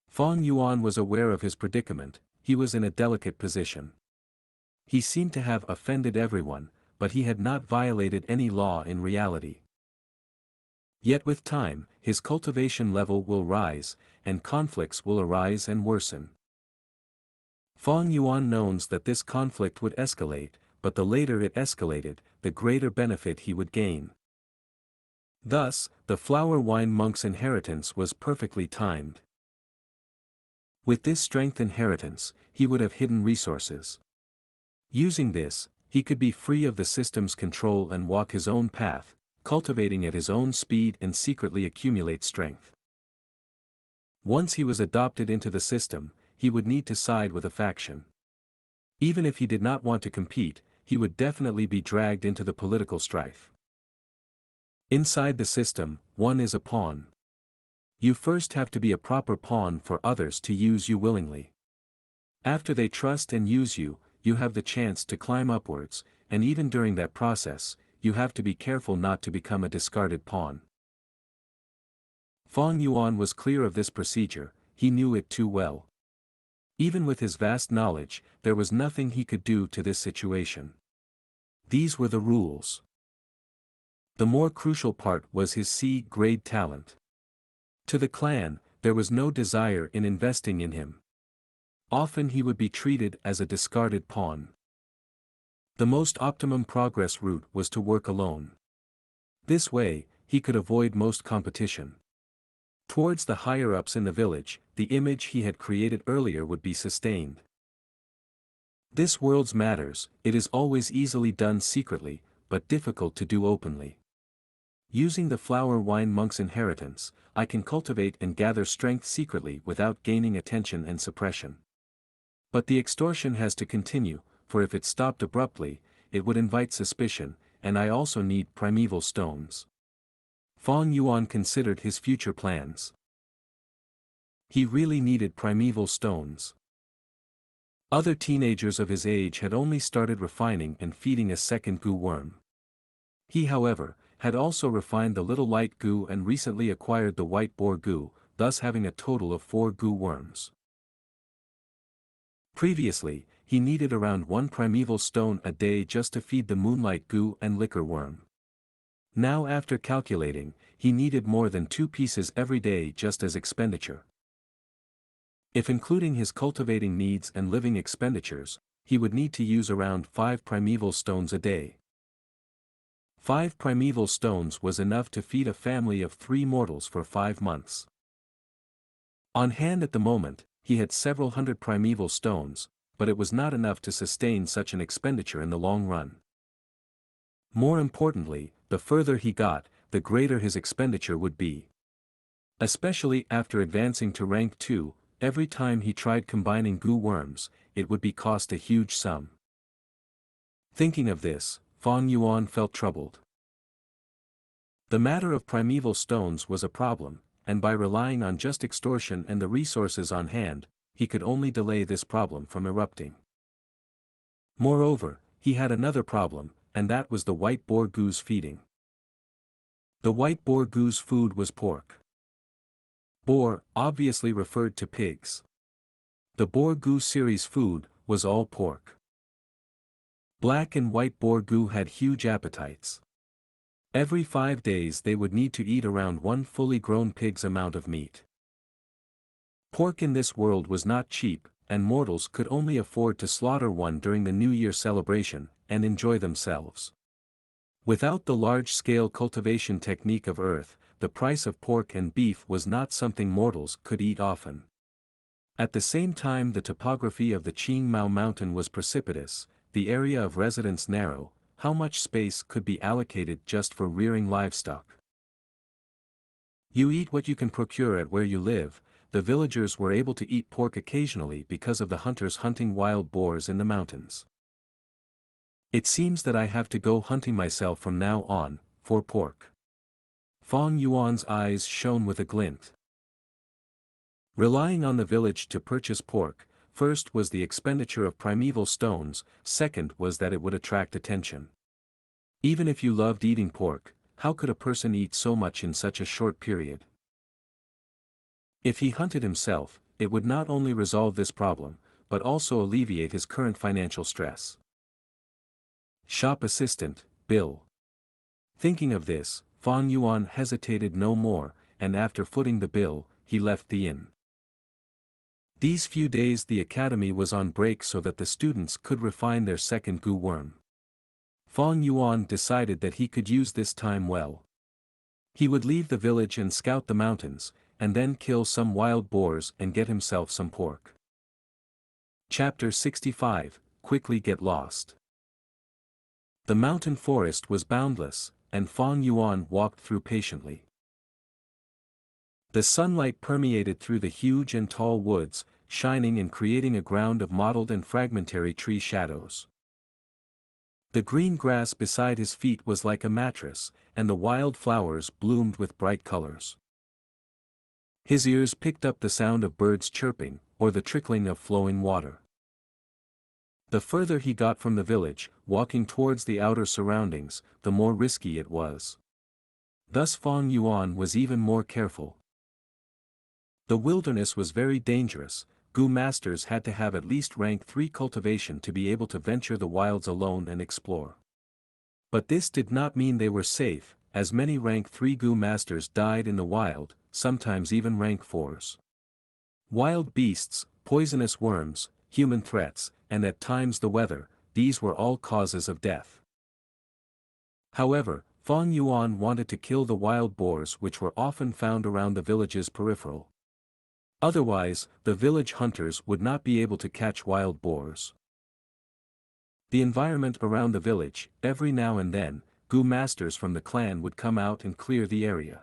A: Fong Yuan was aware of his predicament. He was in a delicate position. He seemed to have offended everyone, but he had not violated any law in reality. Yet with time, his cultivation level will rise, and conflicts will arise and worsen. Fong Yuan knows that this conflict would escalate, but the later it escalated, the greater benefit he would gain. Thus, the flower wine monk's inheritance was perfectly timed. With this strength inheritance, he would have hidden resources. Using this, he could be free of the system's control and walk his own path, cultivating at his own speed and secretly accumulate strength. Once he was adopted into the system, he would need to side with a faction. Even if he did not want to compete, he would definitely be dragged into the political strife. Inside the system, one is a pawn. You first have to be a proper pawn for others to use you willingly. After they trust and use you, you have the chance to climb upwards, and even during that process, you have to be careful not to become a discarded pawn. Fong Yuan was clear of this procedure, he knew it too well. Even with his vast knowledge, there was nothing he could do to this situation. These were the rules. The more crucial part was his C-grade talent. To the clan, there was no desire in investing in him. Often he would be treated as a discarded pawn. The most optimum progress route was to work alone. This way, he could avoid most competition. Towards the higher-ups in the village, the image he had created earlier would be sustained. This world's matters, it is always easily done secretly, but difficult to do openly. Using the flower wine monk's inheritance, I can cultivate and gather strength secretly without gaining attention and suppression. But the extortion has to continue, for if it stopped abruptly, it would invite suspicion, and I also need primeval stones. Fong Yuan considered his future plans. He really needed primeval stones. Other teenagers of his age had only started refining and feeding a second Gu worm. He, however, had also refined the little light Gu and recently acquired the white boar Gu, thus having a total of 4 Gu worms. Previously, he needed around 1 primeval stone a day just to feed the Moonlight Gu and liquor worm. Now after calculating, he needed more than 2 pieces every day just as expenditure. If including his cultivating needs and living expenditures, he would need to use around 5 primeval stones a day. 5 primeval stones was enough to feed a family of 3 mortals for 5 months. On hand at the moment, he had several hundred primeval stones, but it was not enough to sustain such an expenditure in the long run. More importantly, the further he got, the greater his expenditure would be. Especially after advancing to rank 2, every time he tried combining Gu worms, it would be cost a huge sum. Thinking of this, Fong Yuan felt troubled. The matter of primeval stones was a problem, and by relying on just extortion and the resources on hand, he could only delay this problem from erupting. Moreover, he had another problem, and that was the white boar Gu's feeding. The white boar Gu's food was pork. Boar obviously referred to pigs. The boar Gu series food was all pork. Black and white boar Gu had huge appetites. Every 5 days they would need to eat around 1 fully grown pig's amount of meat. Pork in this world was not cheap, and mortals could only afford to slaughter one during the New Year celebration, and enjoy themselves. Without the large-scale cultivation technique of Earth, the price of pork and beef was not something mortals could eat often. At the same time the topography of the Qing Mao Mountain was precipitous, the area of residence narrow. How much space could be allocated just for rearing livestock? You eat what you can procure at where you live. The villagers were able to eat pork occasionally because of the hunters hunting wild boars in the mountains. It seems that I have to go hunting myself from now on, for pork. Fong Yuan's eyes shone with a glint. Relying on the village to purchase pork, first was the expenditure of primeval stones, second was that it would attract attention. Even if you loved eating pork, how could a person eat so much in such a short period? If he hunted himself, it would not only resolve this problem, but also alleviate his current financial stress. Shop assistant, bill. Thinking of this, Fong Yuan hesitated no more, and after footing the bill, he left the inn. These few days the academy was on break so that the students could refine their second Gu worm. Fong Yuan decided that he could use this time well. He would leave the village and scout the mountains, and then kill some wild boars and get himself some pork. Chapter 65, Quickly Get Lost. The mountain forest was boundless, and Fong Yuan walked through patiently. The sunlight permeated through the huge and tall woods, shining and creating a ground of mottled and fragmentary tree shadows. The green grass beside his feet was like a mattress, and the wild flowers bloomed with bright colors. His ears picked up the sound of birds chirping, or the trickling of flowing water. The further he got from the village, walking towards the outer surroundings, the more risky it was. Thus Fong Yuan was even more careful. The wilderness was very dangerous. Gu masters had to have at least rank 3 cultivation to be able to venture the wilds alone and explore. But this did not mean they were safe, as many rank 3 Gu masters died in the wild, sometimes even rank 4s. Wild beasts, poisonous worms, human threats, and at times the weather, these were all causes of death. However, Fong Yuan wanted to kill the wild boars which were often found around the village's peripheral. Otherwise, the village hunters would not be able to catch wild boars. The environment around the village, every now and then, Gu masters from the clan would come out and clear the area.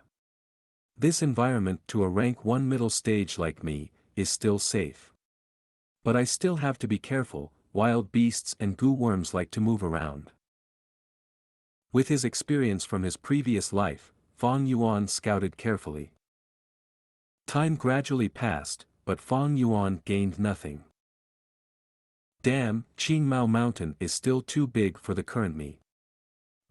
A: This environment to a rank 1 middle stage like me, is still safe. But I still have to be careful, wild beasts and Gu worms like to move around. With his experience from his previous life, Fang Yuan scouted carefully. Time gradually passed, but Fang Yuan gained nothing. Damn, Qingmao Mountain is still too big for the current me.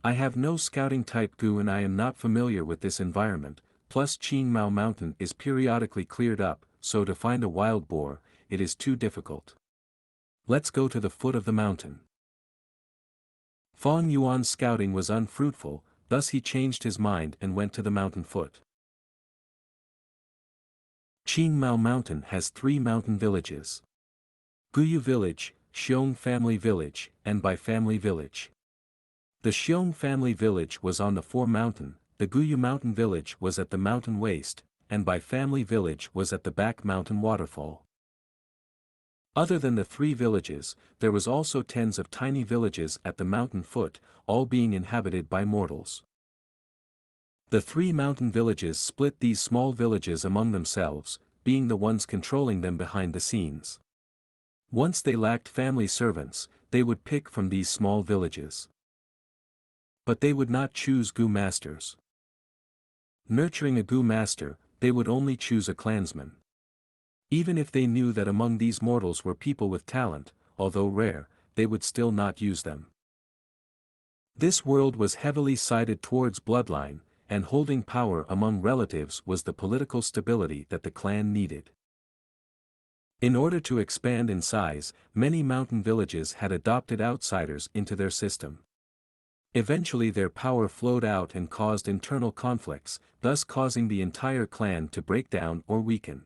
A: I have no scouting type Gu and I am not familiar with this environment, plus Qingmao Mountain is periodically cleared up, so to find a wild boar, it is too difficult. Let's go to the foot of the mountain. Fang Yuan's scouting was unfruitful, thus he changed his mind and went to the mountain foot. Qingmao Mountain has 3 mountain villages. Guyu Village, Xiong Family Village, and Bai Family Village. The Xiong Family Village was on the Four Mountain, the Guyu Mountain Village was at the mountain waist, and Bai Family Village was at the back mountain waterfall. Other than the 3 villages, there was also tens of tiny villages at the mountain foot, all being inhabited by mortals. The 3 mountain villages split these small villages among themselves, being the ones controlling them behind the scenes. Once they lacked family servants, they would pick from these small villages. But they would not choose Gu masters. Nurturing a Gu master, they would only choose a clansman. Even if they knew that among these mortals were people with talent, although rare, they would still not use them. This world was heavily sided towards bloodline, and holding power among relatives was the political stability that the clan needed. In order to expand in size, many mountain villages had adopted outsiders into their system. Eventually their power flowed out and caused internal conflicts, thus causing the entire clan to break down or weaken.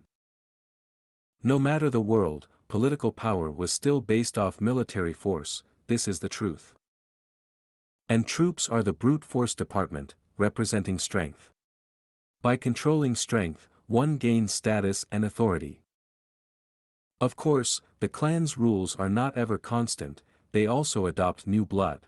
A: No matter the world, political power was still based off military force, this is the truth. And troops are the brute force department, representing strength. By controlling strength, one gains status and authority. Of course, the clan's rules are not ever constant, they also adopt new blood.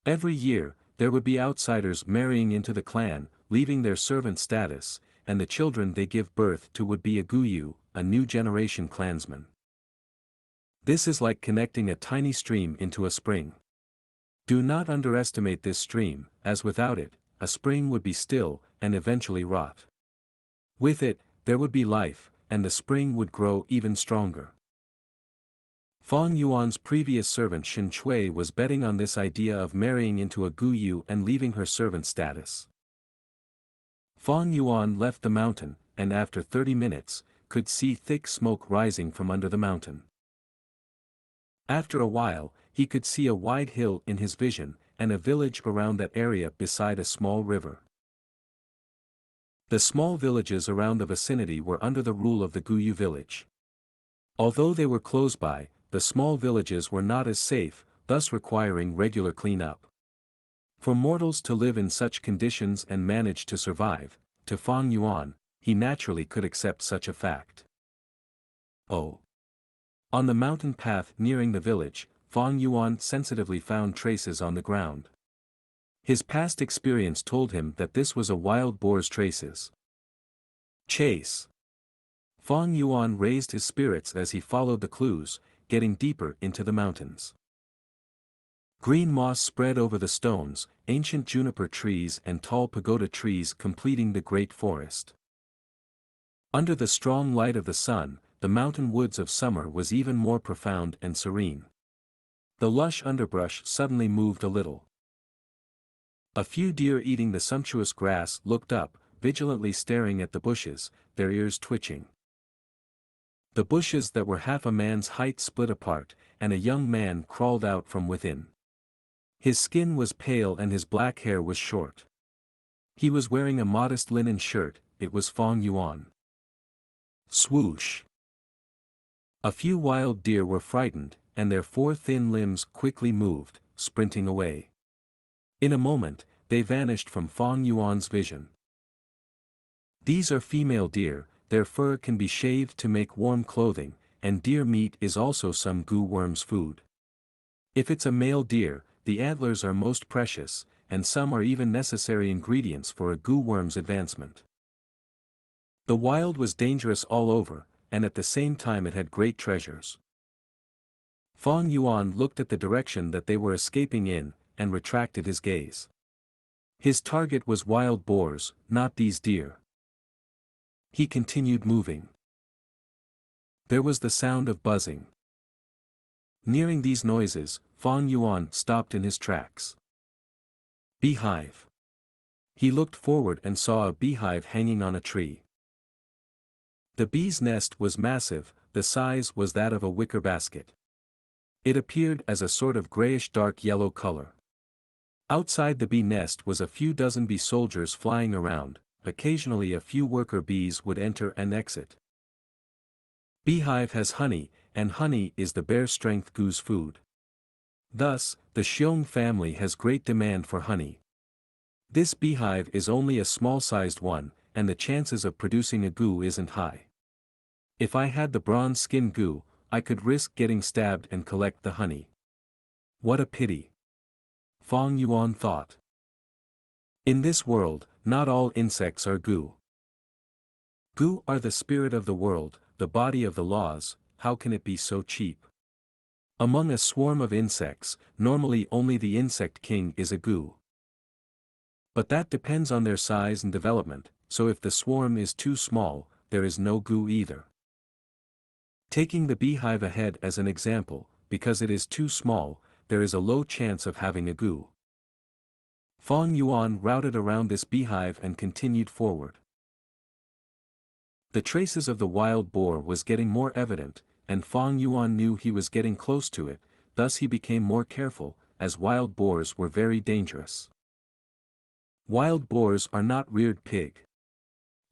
A: Every year, there would be outsiders marrying into the clan, leaving their servant status, and the children they give birth to would be a Guyu, a new generation clansman. This is like connecting a tiny stream into a spring. Do not underestimate this stream, as without it, a spring would be still, and eventually rot. With it, there would be life, and the spring would grow even stronger. Fang Yuan's previous servant Shen Chui was betting on this idea of marrying into a Guyu and leaving her servant status. Fang Yuan left the mountain, and after 30 minutes, could see thick smoke rising from under the mountain. After a while, he could see a wide hill in his vision, and a village around that area beside a small river. The small villages around the vicinity were under the rule of the Guyu village. Although they were close by, the small villages were not as safe, thus requiring regular cleanup. For mortals to live in such conditions and manage to survive, to Fang Yuan, he naturally could accept such a fact. Oh! On the mountain path nearing the village, Fang Yuan sensitively found traces on the ground. His past experience told him that this was a wild boar's traces. Chase! Fang Yuan raised his spirits as he followed the clues, getting deeper into the mountains. Green moss spread over the stones, ancient juniper trees and tall pagoda trees completing the great forest. Under the strong light of the sun, the mountain woods of summer was even more profound and serene. The lush underbrush suddenly moved a little. A few deer eating the sumptuous grass looked up, vigilantly staring at the bushes, their ears twitching. The bushes that were half a man's height split apart, and a young man crawled out from within. His skin was pale and his black hair was short. He was wearing a modest linen shirt, it was Fang Yuan. Swoosh! A few wild deer were frightened, and their 4 thin limbs quickly moved, sprinting away. In a moment, they vanished from Fang Yuan's vision. These are female deer, their fur can be shaved to make warm clothing, and deer meat is also some Gu worm's food. If it's a male deer, the antlers are most precious, and some are even necessary ingredients for a gu worm's advancement. The wild was dangerous all over, and at the same time it had great treasures. Fong Yuan looked at the direction that they were escaping in, and retracted his gaze. His target was wild boars, not these deer. He continued moving. There was the sound of buzzing. Nearing these noises, Fong Yuan stopped in his tracks. Beehive. He looked forward and saw a beehive hanging on a tree. The bee's nest was massive, the size was that of a wicker basket. It appeared as a sort of grayish dark yellow color. Outside the bee nest was a few dozen bee soldiers flying around, occasionally a few worker bees would enter and exit. Beehive has honey, and honey is the bear strength gu's food. Thus, the Xiong family has great demand for honey. This beehive is only a small-sized one, and the chances of producing a gu isn't high. If I had the bronze skin gu, I could risk getting stabbed and collect the honey. What a pity. Fong Yuan thought. In this world, not all insects are gu. Gu are the spirit of the world, the body of the laws, how can it be so cheap? Among a swarm of insects, normally only the insect king is a gu. But that depends on their size and development, so if the swarm is too small, there is no gu either. Taking the beehive ahead as an example, because it is too small, there is a low chance of having a gu. Fong Yuan routed around this beehive and continued forward. The traces of the wild boar was getting more evident, and Fong Yuan knew he was getting close to it, thus he became more careful, as wild boars were very dangerous. Wild boars are not reared pig.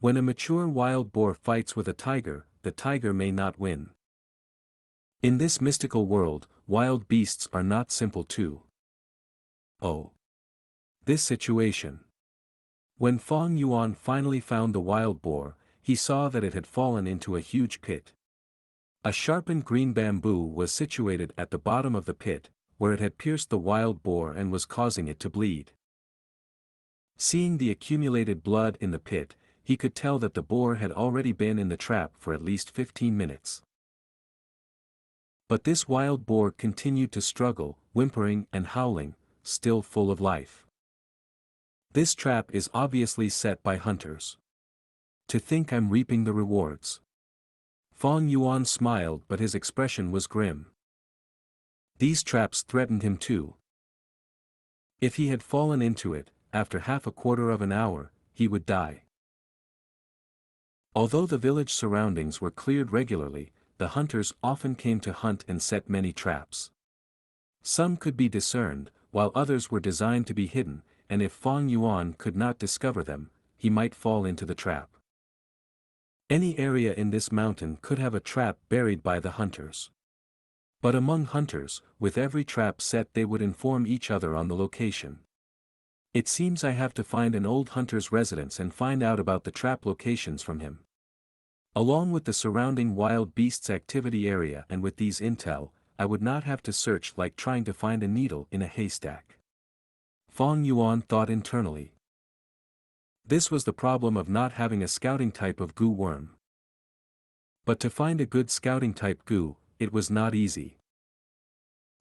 A: When a mature wild boar fights with a tiger, the tiger may not win. In this mystical world, wild beasts are not simple too. Oh. This situation. When Fong Yuan finally found the wild boar, he saw that it had fallen into a huge pit. A sharpened green bamboo was situated at the bottom of the pit, where it had pierced the wild boar and was causing it to bleed. Seeing the accumulated blood in the pit, he could tell that the boar had already been in the trap for at least 15 minutes. But this wild boar continued to struggle, whimpering and howling, still full of life. This trap is obviously set by hunters. To think I'm reaping the rewards. Fong Yuan smiled, but his expression was grim. These traps threatened him too. If he had fallen into it, after half a quarter of an hour, he would die. Although the village surroundings were cleared regularly, the hunters often came to hunt and set many traps. Some could be discerned, while others were designed to be hidden, and if Fong Yuan could not discover them, he might fall into the trap. Any area in this mountain could have a trap buried by the hunters. But among hunters, with every trap set they would inform each other on the location. It seems I have to find an old hunter's residence and find out about the trap locations from him. Along with the surrounding wild beasts activity area and with these intel, I would not have to search like trying to find a needle in a haystack. Fong Yuan thought internally. This was the problem of not having a scouting type of gu worm. But to find a good scouting type gu, it was not easy.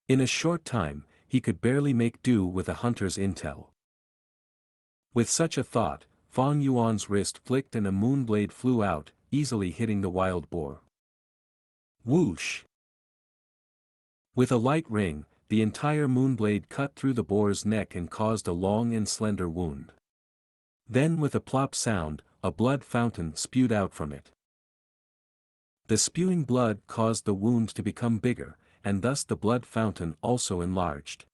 A: In a short time, he could barely make do with a hunter's intel. With such a thought, Fong Yuan's wrist flicked and a moon blade flew out, easily hitting the wild boar. Whoosh! With a light ring, the entire moon blade cut through the boar's neck and caused a long and slender wound. Then with a plop sound, a blood fountain spewed out from it. The spewing blood caused the wound to become bigger, and thus the blood fountain also enlarged.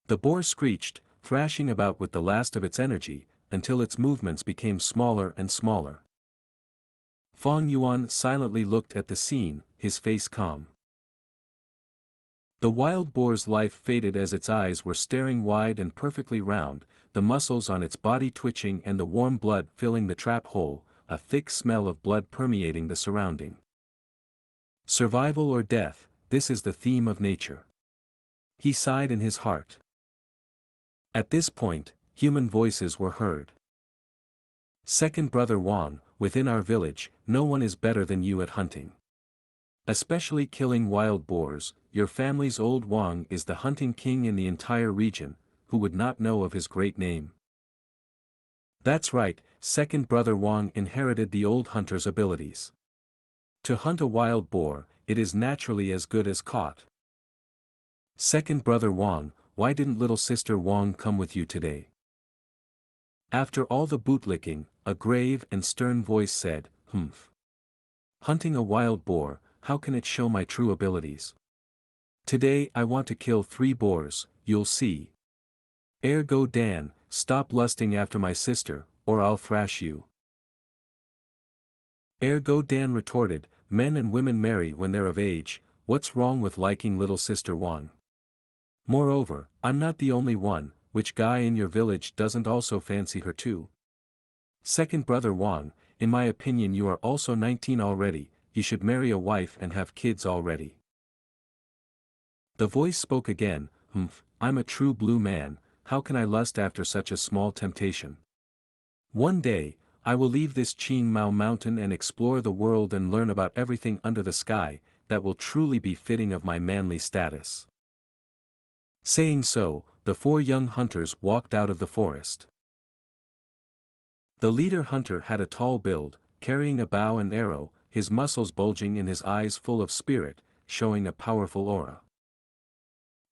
A: The boar screeched, thrashing about with the last of its energy, until its movements became smaller and smaller. Fong Yuan silently looked at the scene, his face calm. The wild boar's life faded as its eyes were staring wide and perfectly round, the muscles on its body twitching and the warm blood filling the trap hole, a thick smell of blood permeating the surrounding. Survival or death, this is the theme of nature. He sighed in his heart. At this point, human voices were heard. Second brother Wang, within our village, no one is better than you at hunting. Especially killing wild boars, your family's old Wang is the hunting king in the entire region, who would not know of his great name? That's right, second brother Wang inherited the old hunter's abilities. To hunt a wild boar, it is naturally as good as caught. Second brother Wang, why didn't little sister Wang come with you today? After all the bootlicking, a grave and stern voice said, "Humph. Hunting a wild boar, how can it show my true abilities? Today I want to kill 3 boars, you'll see. Ergo Dan, stop lusting after my sister, or I'll thrash you." Ergo Dan retorted, "Men and women marry when they're of age, what's wrong with liking little sister Wang? Moreover, I'm not the only one, which guy in your village doesn't also fancy her too? Second brother Wang, in my opinion you are also 19 already, you should marry a wife and have kids already." The voice spoke again, "Humph, I'm a true blue man, how can I lust after such a small temptation? One day, I will leave this Qing Mao mountain and explore the world and learn about everything under the sky, that will truly be fitting of my manly status." Saying so, the 4 young hunters walked out of the forest. The leader hunter had a tall build, carrying a bow and arrow, his muscles bulging and his eyes full of spirit, showing a powerful aura.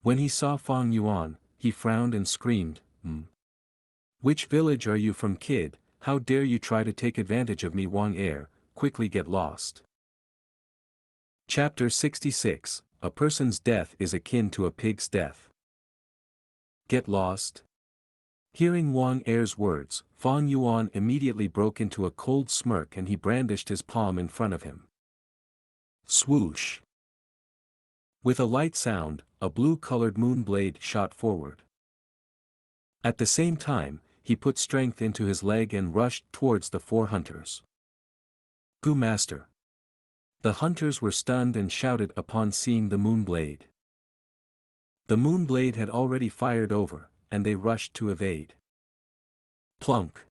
A: When he saw Fang Yuan, he frowned and screamed, Which village are you from, kid? How dare you try to take advantage of me? Wang Air, quickly get lost." Chapter 66, A person's death is akin to a pig's death. Get lost? Hearing Wang Air's words, Fang Yuan immediately broke into a cold smirk and he brandished his palm in front of him. Swoosh! With a light sound, a blue-colored moon blade shot forward. At the same time, he put strength into his leg and rushed towards the 4 hunters. "Gu Master!" The hunters were stunned and shouted upon seeing the moon blade. The moon blade had already fired over, and they rushed to evade. Plunk!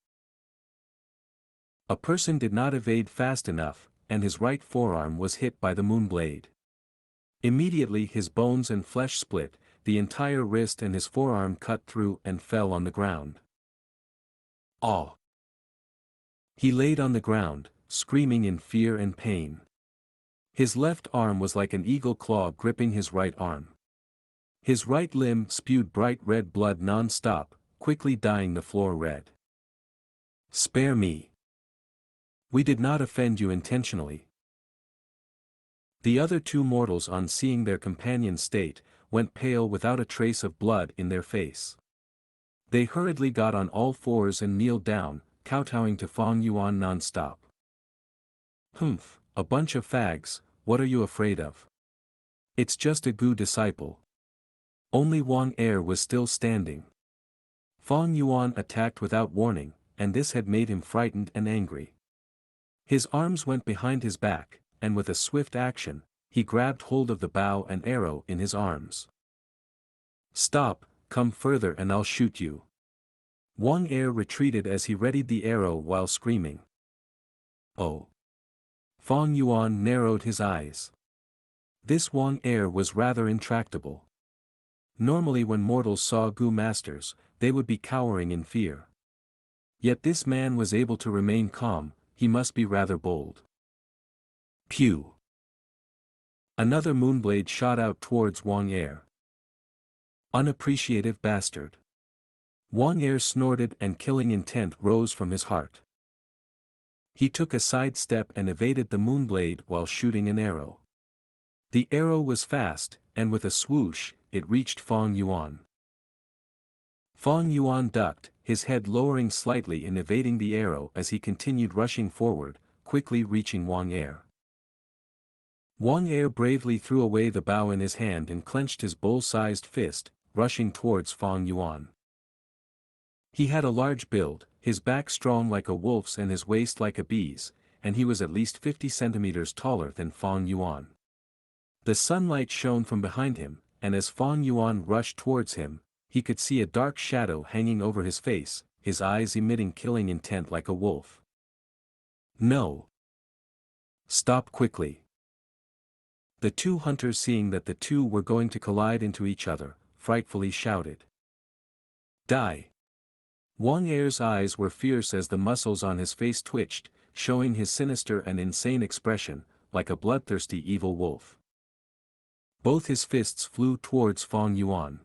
A: A person did not evade fast enough, and his right forearm was hit by the moon blade. Immediately his bones and flesh split, the entire wrist and his forearm cut through and fell on the ground. Aw! He laid on the ground, screaming in fear and pain. His left arm was like an eagle claw gripping his right arm. His right limb spewed bright red blood non-stop, quickly dyeing the floor red. "Spare me. We did not offend you intentionally." The other 2 mortals, on seeing their companion's state, went pale without a trace of blood in their face. They hurriedly got on all 4s and kneeled down, kowtowing to Fang Yuan non-stop. "Humph, a bunch of fags, what are you afraid of? It's just a Gu disciple." Only Wang Air was still standing. Fang Yuan attacked without warning, and this had made him frightened and angry. His arms went behind his back, and with a swift action, he grabbed hold of the bow and arrow in his arms. "Stop, come further and I'll shoot you." Wang Air retreated as he readied the arrow while screaming. "Oh!" Fang Yuan narrowed his eyes. This Wang Air was rather intractable. Normally when mortals saw Gu masters, they would be cowering in fear. Yet this man was able to remain calm, he must be rather bold. Pew! Another moonblade shot out towards Wang Air. Unappreciative bastard. Wang Air snorted and killing intent rose from his heart. He took a side step and evaded the moonblade while shooting an arrow. The arrow was fast, and with a swoosh, it reached Fang Yuan. Fang Yuan ducked, his head lowering slightly in evading the arrow as he continued rushing forward, quickly reaching Wang Air. Wang Air bravely threw away the bow in his hand and clenched his bull-sized fist, rushing towards Fang Yuan. He had a large build, his back strong like a wolf's and his waist like a bee's, and he was at least 50 centimeters taller than Fang Yuan. The sunlight shone from behind him, and as Fang Yuan rushed towards him, he could see a dark shadow hanging over his face, his eyes emitting killing intent like a wolf. No! Stop quickly! The two hunters, seeing that the two were going to collide into each other, frightfully shouted. Die! Wang Er's eyes were fierce as the muscles on his face twitched, showing his sinister and insane expression, like a bloodthirsty evil wolf. Both his fists flew towards Fang Yuan.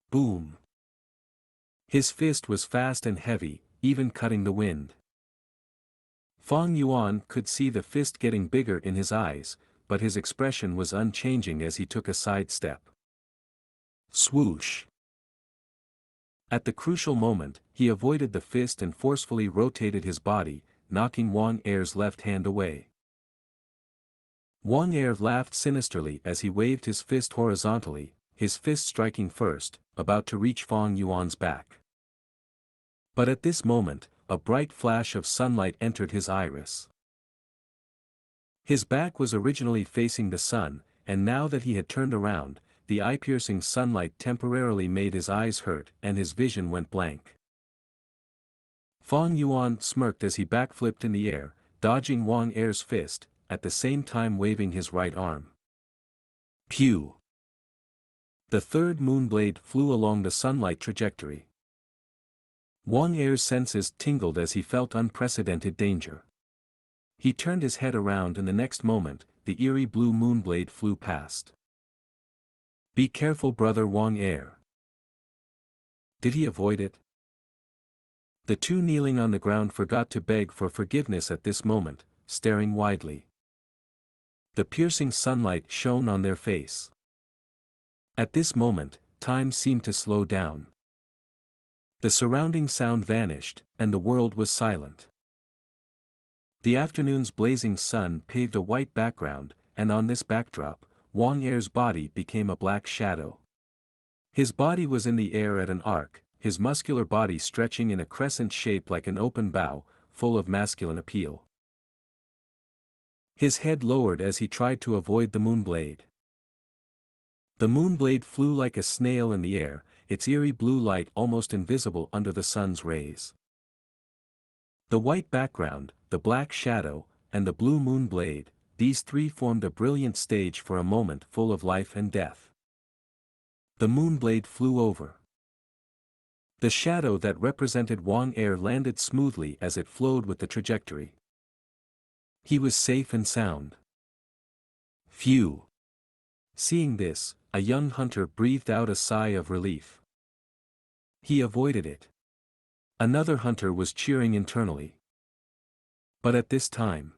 A: Boom! His fist was fast and heavy, even cutting the wind. Fang Yuan could see the fist getting bigger in his eyes, but his expression was unchanging as he took a side step. Swoosh! At the crucial moment, he avoided the fist and forcefully rotated his body, knocking Wang Er's left hand away. Wang Er laughed sinisterly as he waved his fist horizontally, his fist striking first, about to reach Fang Yuan's back. But at this moment, a bright flash of sunlight entered his iris. His back was originally facing the sun, and now that he had turned around, the eye-piercing sunlight temporarily made his eyes hurt and his vision went blank. Fang Yuan smirked as he backflipped in the air, dodging Wang Er's fist, at the same time waving his right arm. Pew! The third moonblade flew along the sunlight trajectory. Wang Er's senses tingled as he felt unprecedented danger. He turned his head around and the next moment, the eerie blue moonblade flew past. Be careful, brother Wang Er. Did he avoid it? The two kneeling on the ground forgot to beg for forgiveness at this moment, staring widely. The piercing sunlight shone on their face. At this moment, time seemed to slow down. The surrounding sound vanished, and the world was silent. The afternoon's blazing sun paved a white background, and on this backdrop, Wang Er's body became a black shadow. His body was in the air at an arc, his muscular body stretching in a crescent shape like an open bow, full of masculine appeal. His head lowered as he tried to avoid the moonblade. The moonblade flew like a snail in the air, its eerie blue light almost invisible under the sun's rays. The white background, the black shadow, and the blue moonblade, these three formed a brilliant stage for a moment full of life and death. The moonblade flew over. The shadow that represented Wang Er landed smoothly as it flowed with the trajectory. He was safe and sound. Phew! Seeing this, a young hunter breathed out a sigh of relief. He avoided it. Another hunter was cheering internally. But at this time,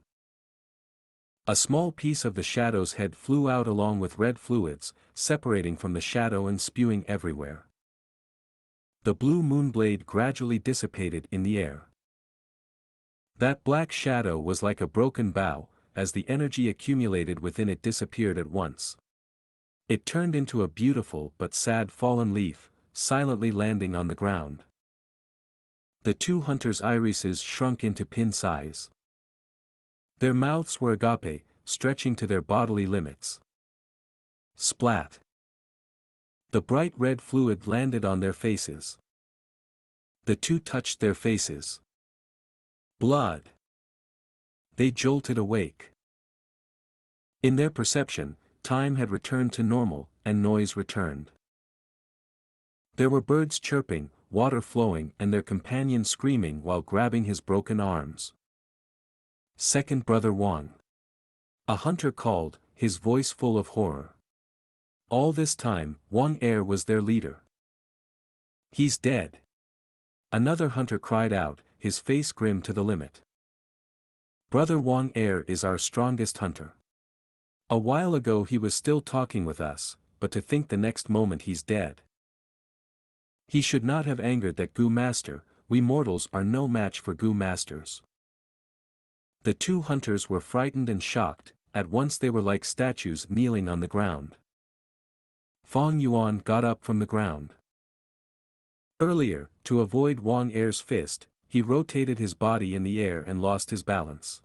A: a small piece of the shadow's head flew out along with red fluids, separating from the shadow and spewing everywhere. The blue moonblade gradually dissipated in the air. That black shadow was like a broken bough, as the energy accumulated within it disappeared at once. It turned into a beautiful but sad fallen leaf, silently landing on the ground. The two hunters' irises shrunk into pin size. Their mouths were agape, stretching to their bodily limits. Splat! The bright red fluid landed on their faces. The two touched their faces. Blood! They jolted awake. In their perception, time had returned to normal, and noise returned. There were birds chirping, water flowing, and their companion screaming while grabbing his broken arms. Second brother Wang. A hunter called, his voice full of horror. All this time, Wang Er was their leader. He's dead. Another hunter cried out, his face grim to the limit. Brother Wang Er is our strongest hunter. A while ago he was still talking with us, but to think the next moment he's dead. He should not have angered that Gu master, we mortals are no match for Gu masters. The two hunters were frightened and shocked, at once they were like statues kneeling on the ground. Fang Yuan got up from the ground. Earlier, to avoid Wang Er's fist, he rotated his body in the air and lost his balance.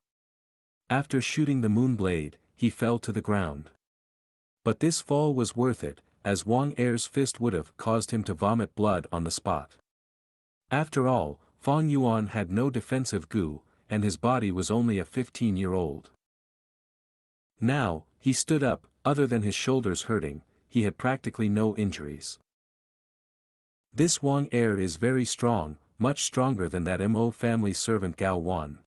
A: After shooting the moonblade, he fell to the ground. But this fall was worth it, as Wang Er's fist would have caused him to vomit blood on the spot. After all, Fang Yuan had no defensive Gu, and his body was only a 15-year-old. Now, he stood up, other than his shoulders hurting, he had practically no injuries. This Wang Er is very strong, much stronger than that Mo family servant Gao Wan.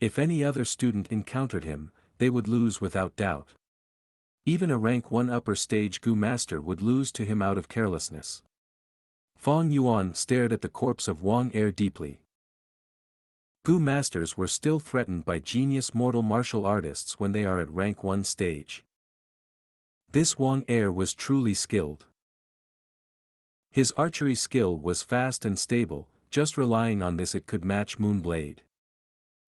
A: If any other student encountered him, they would lose without doubt. Even a rank 1 upper stage Gu master would lose to him out of carelessness. Fang Yuan stared at the corpse of Wang Er deeply. Gu masters were still threatened by genius mortal martial artists when they are at rank 1 stage. This Wang Er was truly skilled. His archery skill was fast and stable, just relying on this it could match Moonblade.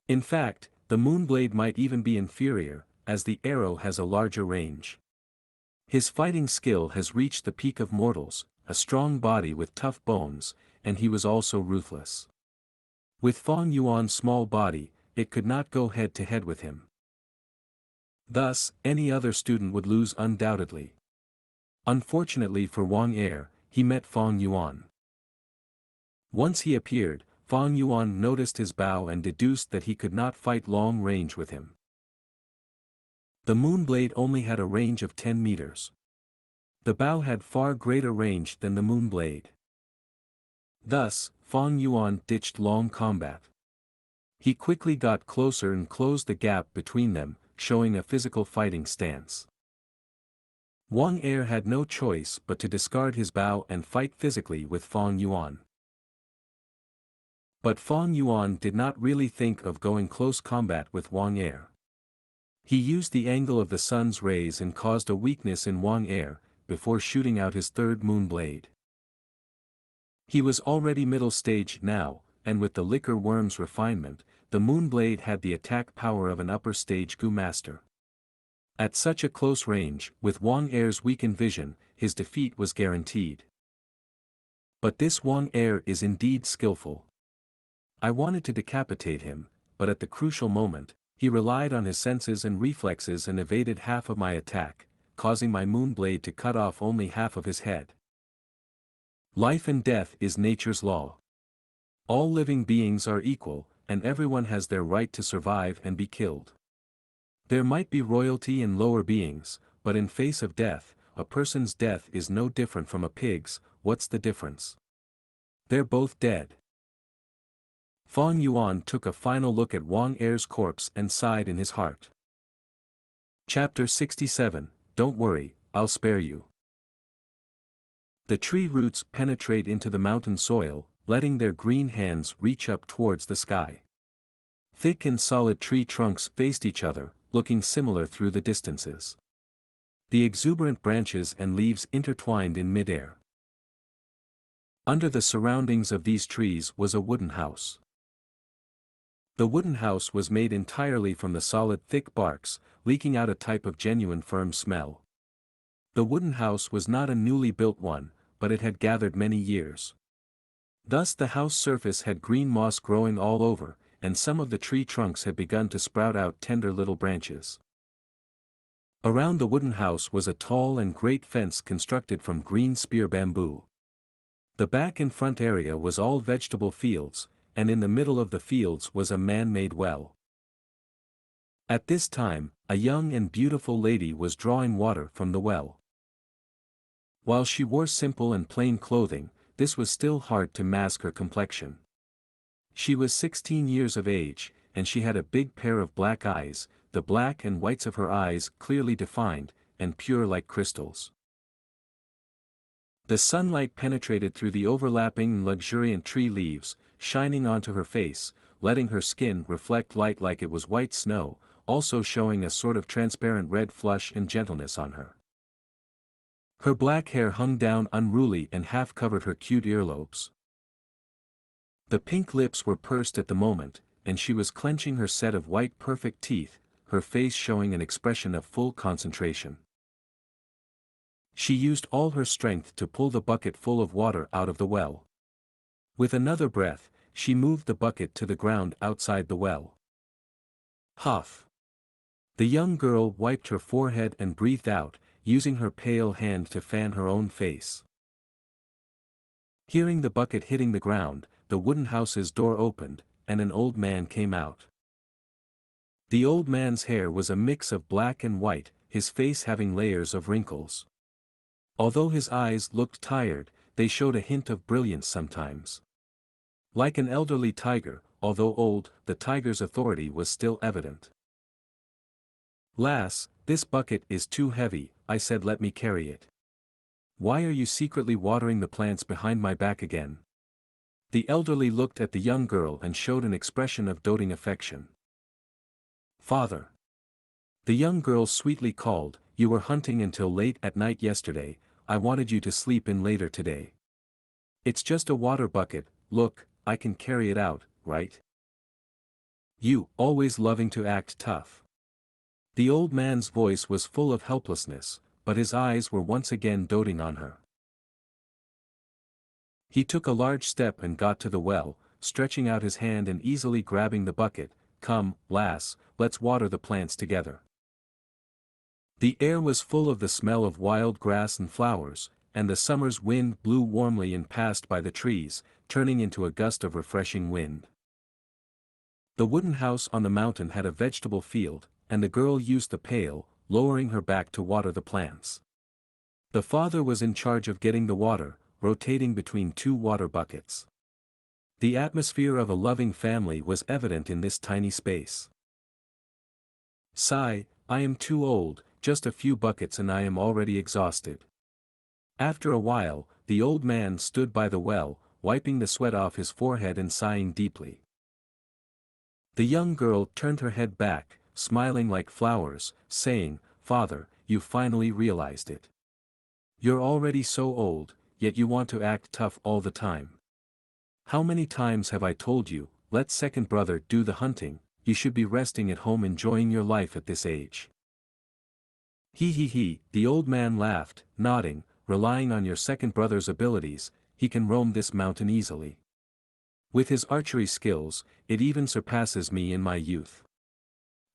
A: In fact, the Moonblade might even be inferior, as the arrow has a larger range. His fighting skill has reached the peak of mortals, a strong body with tough bones, and he was also ruthless. With Fang Yuan's small body, it could not go head-to-head with him. Thus, any other student would lose undoubtedly. Unfortunately for Wang Er, he met Fang Yuan. Once he appeared, Fang Yuan noticed his bow and deduced that he could not fight long range with him. The Moonblade only had a range of 10 meters. The bow had far greater range than the Moonblade. Thus, Fang Yuan ditched long combat. He quickly got closer and closed the gap between them, showing a physical fighting stance. Wang Er had no choice but to discard his bow and fight physically with Fang Yuan. But Fang Yuan did not really think of going close combat with Wang Er. He used the angle of the sun's rays and caused a weakness in Wang Er, before shooting out his third Moonblade. He was already middle stage now, and with the liquor worm's refinement, the Moonblade had the attack power of an upper stage Gu master. At such a close range, with Wang Er's weakened vision, his defeat was guaranteed. But this Wang Er is indeed skillful. I wanted to decapitate him, but at the crucial moment, he relied on his senses and reflexes and evaded half of my attack, causing my Moonblade to cut off only half of his head. Life and death is nature's law. All living beings are equal, and everyone has their right to survive and be killed. There might be royalty in lower beings, but in face of death, a person's death is no different from a pig's. What's the difference? They're both dead. Fang Yuan took a final look at Wang Er's corpse and sighed in his heart. Chapter 67, Don't worry, I'll spare you. The tree roots penetrate into the mountain soil, letting their green hands reach up towards the sky. Thick and solid tree trunks faced each other, looking similar through the distances. The exuberant branches and leaves intertwined in midair. Under the surroundings of these trees was a wooden house. The wooden house was made entirely from the solid thick barks, leaking out a type of genuine firm smell. The wooden house was not a newly built one, but it had gathered many years. Thus the house surface had green moss growing all over, and some of the tree trunks had begun to sprout out tender little branches. Around the wooden house was a tall and great fence constructed from green spear bamboo. The back and front area was all vegetable fields, and in the middle of the fields was a man-made well. At this time, a young and beautiful lady was drawing water from the well. While she wore simple and plain clothing, this was still hard to mask her complexion. She was 16 years of age, and she had a big pair of black eyes, the black and whites of her eyes clearly defined, and pure like crystals. The sunlight penetrated through the overlapping and luxuriant tree leaves, shining onto her face, letting her skin reflect light like it was white snow, also showing a sort of transparent red flush and gentleness on her. Her black hair hung down unruly and half covered her cute earlobes. The pink lips were pursed at the moment, and she was clenching her set of white perfect teeth, her face showing an expression of full concentration. She used all her strength to pull the bucket full of water out of the well. With another breath, she moved the bucket to the ground outside the well. Huff! The young girl wiped her forehead and breathed out, using her pale hand to fan her own face. Hearing the bucket hitting the ground, the wooden house's door opened, and an old man came out. The old man's hair was a mix of black and white, his face having layers of wrinkles. Although his eyes looked tired, they showed a hint of brilliance sometimes. Like an elderly tiger, although old, the tiger's authority was still evident. "Lass, this bucket is too heavy," I said. "Let me carry it." "Why are you secretly watering the plants behind my back again?" The elderly looked at the young girl and showed an expression of doting affection. "Father," the young girl sweetly called, "you were hunting until late at night yesterday, I wanted you to sleep in later today. It's just a water bucket, look, I can carry it out, right? You, always loving to act tough." The old man's voice was full of helplessness, but his eyes were once again doting on her. He took a large step and got to the well, stretching out his hand and easily grabbing the bucket. "Come, lass, let's water the plants together." The air was full of the smell of wild grass and flowers, and the summer's wind blew warmly and passed by the trees, turning into a gust of refreshing wind. The wooden house on the mountain had a vegetable field, and the girl used the pail, lowering her back to water the plants. The father was in charge of getting the water, rotating between two water buckets. The atmosphere of a loving family was evident in this tiny space. "Sigh, I am too old, just a few buckets and I am already exhausted." After a while, the old man stood by the well, wiping the sweat off his forehead and sighing deeply. The young girl turned her head back, smiling like flowers, saying, "Father, you finally realized it. You're already so old, yet you want to act tough all the time. How many times have I told you, let second brother do the hunting, you should be resting at home enjoying your life at this age." He, the old man laughed, nodding, "Relying on your second brother's abilities, he can roam this mountain easily. With his archery skills, it even surpasses me in my youth.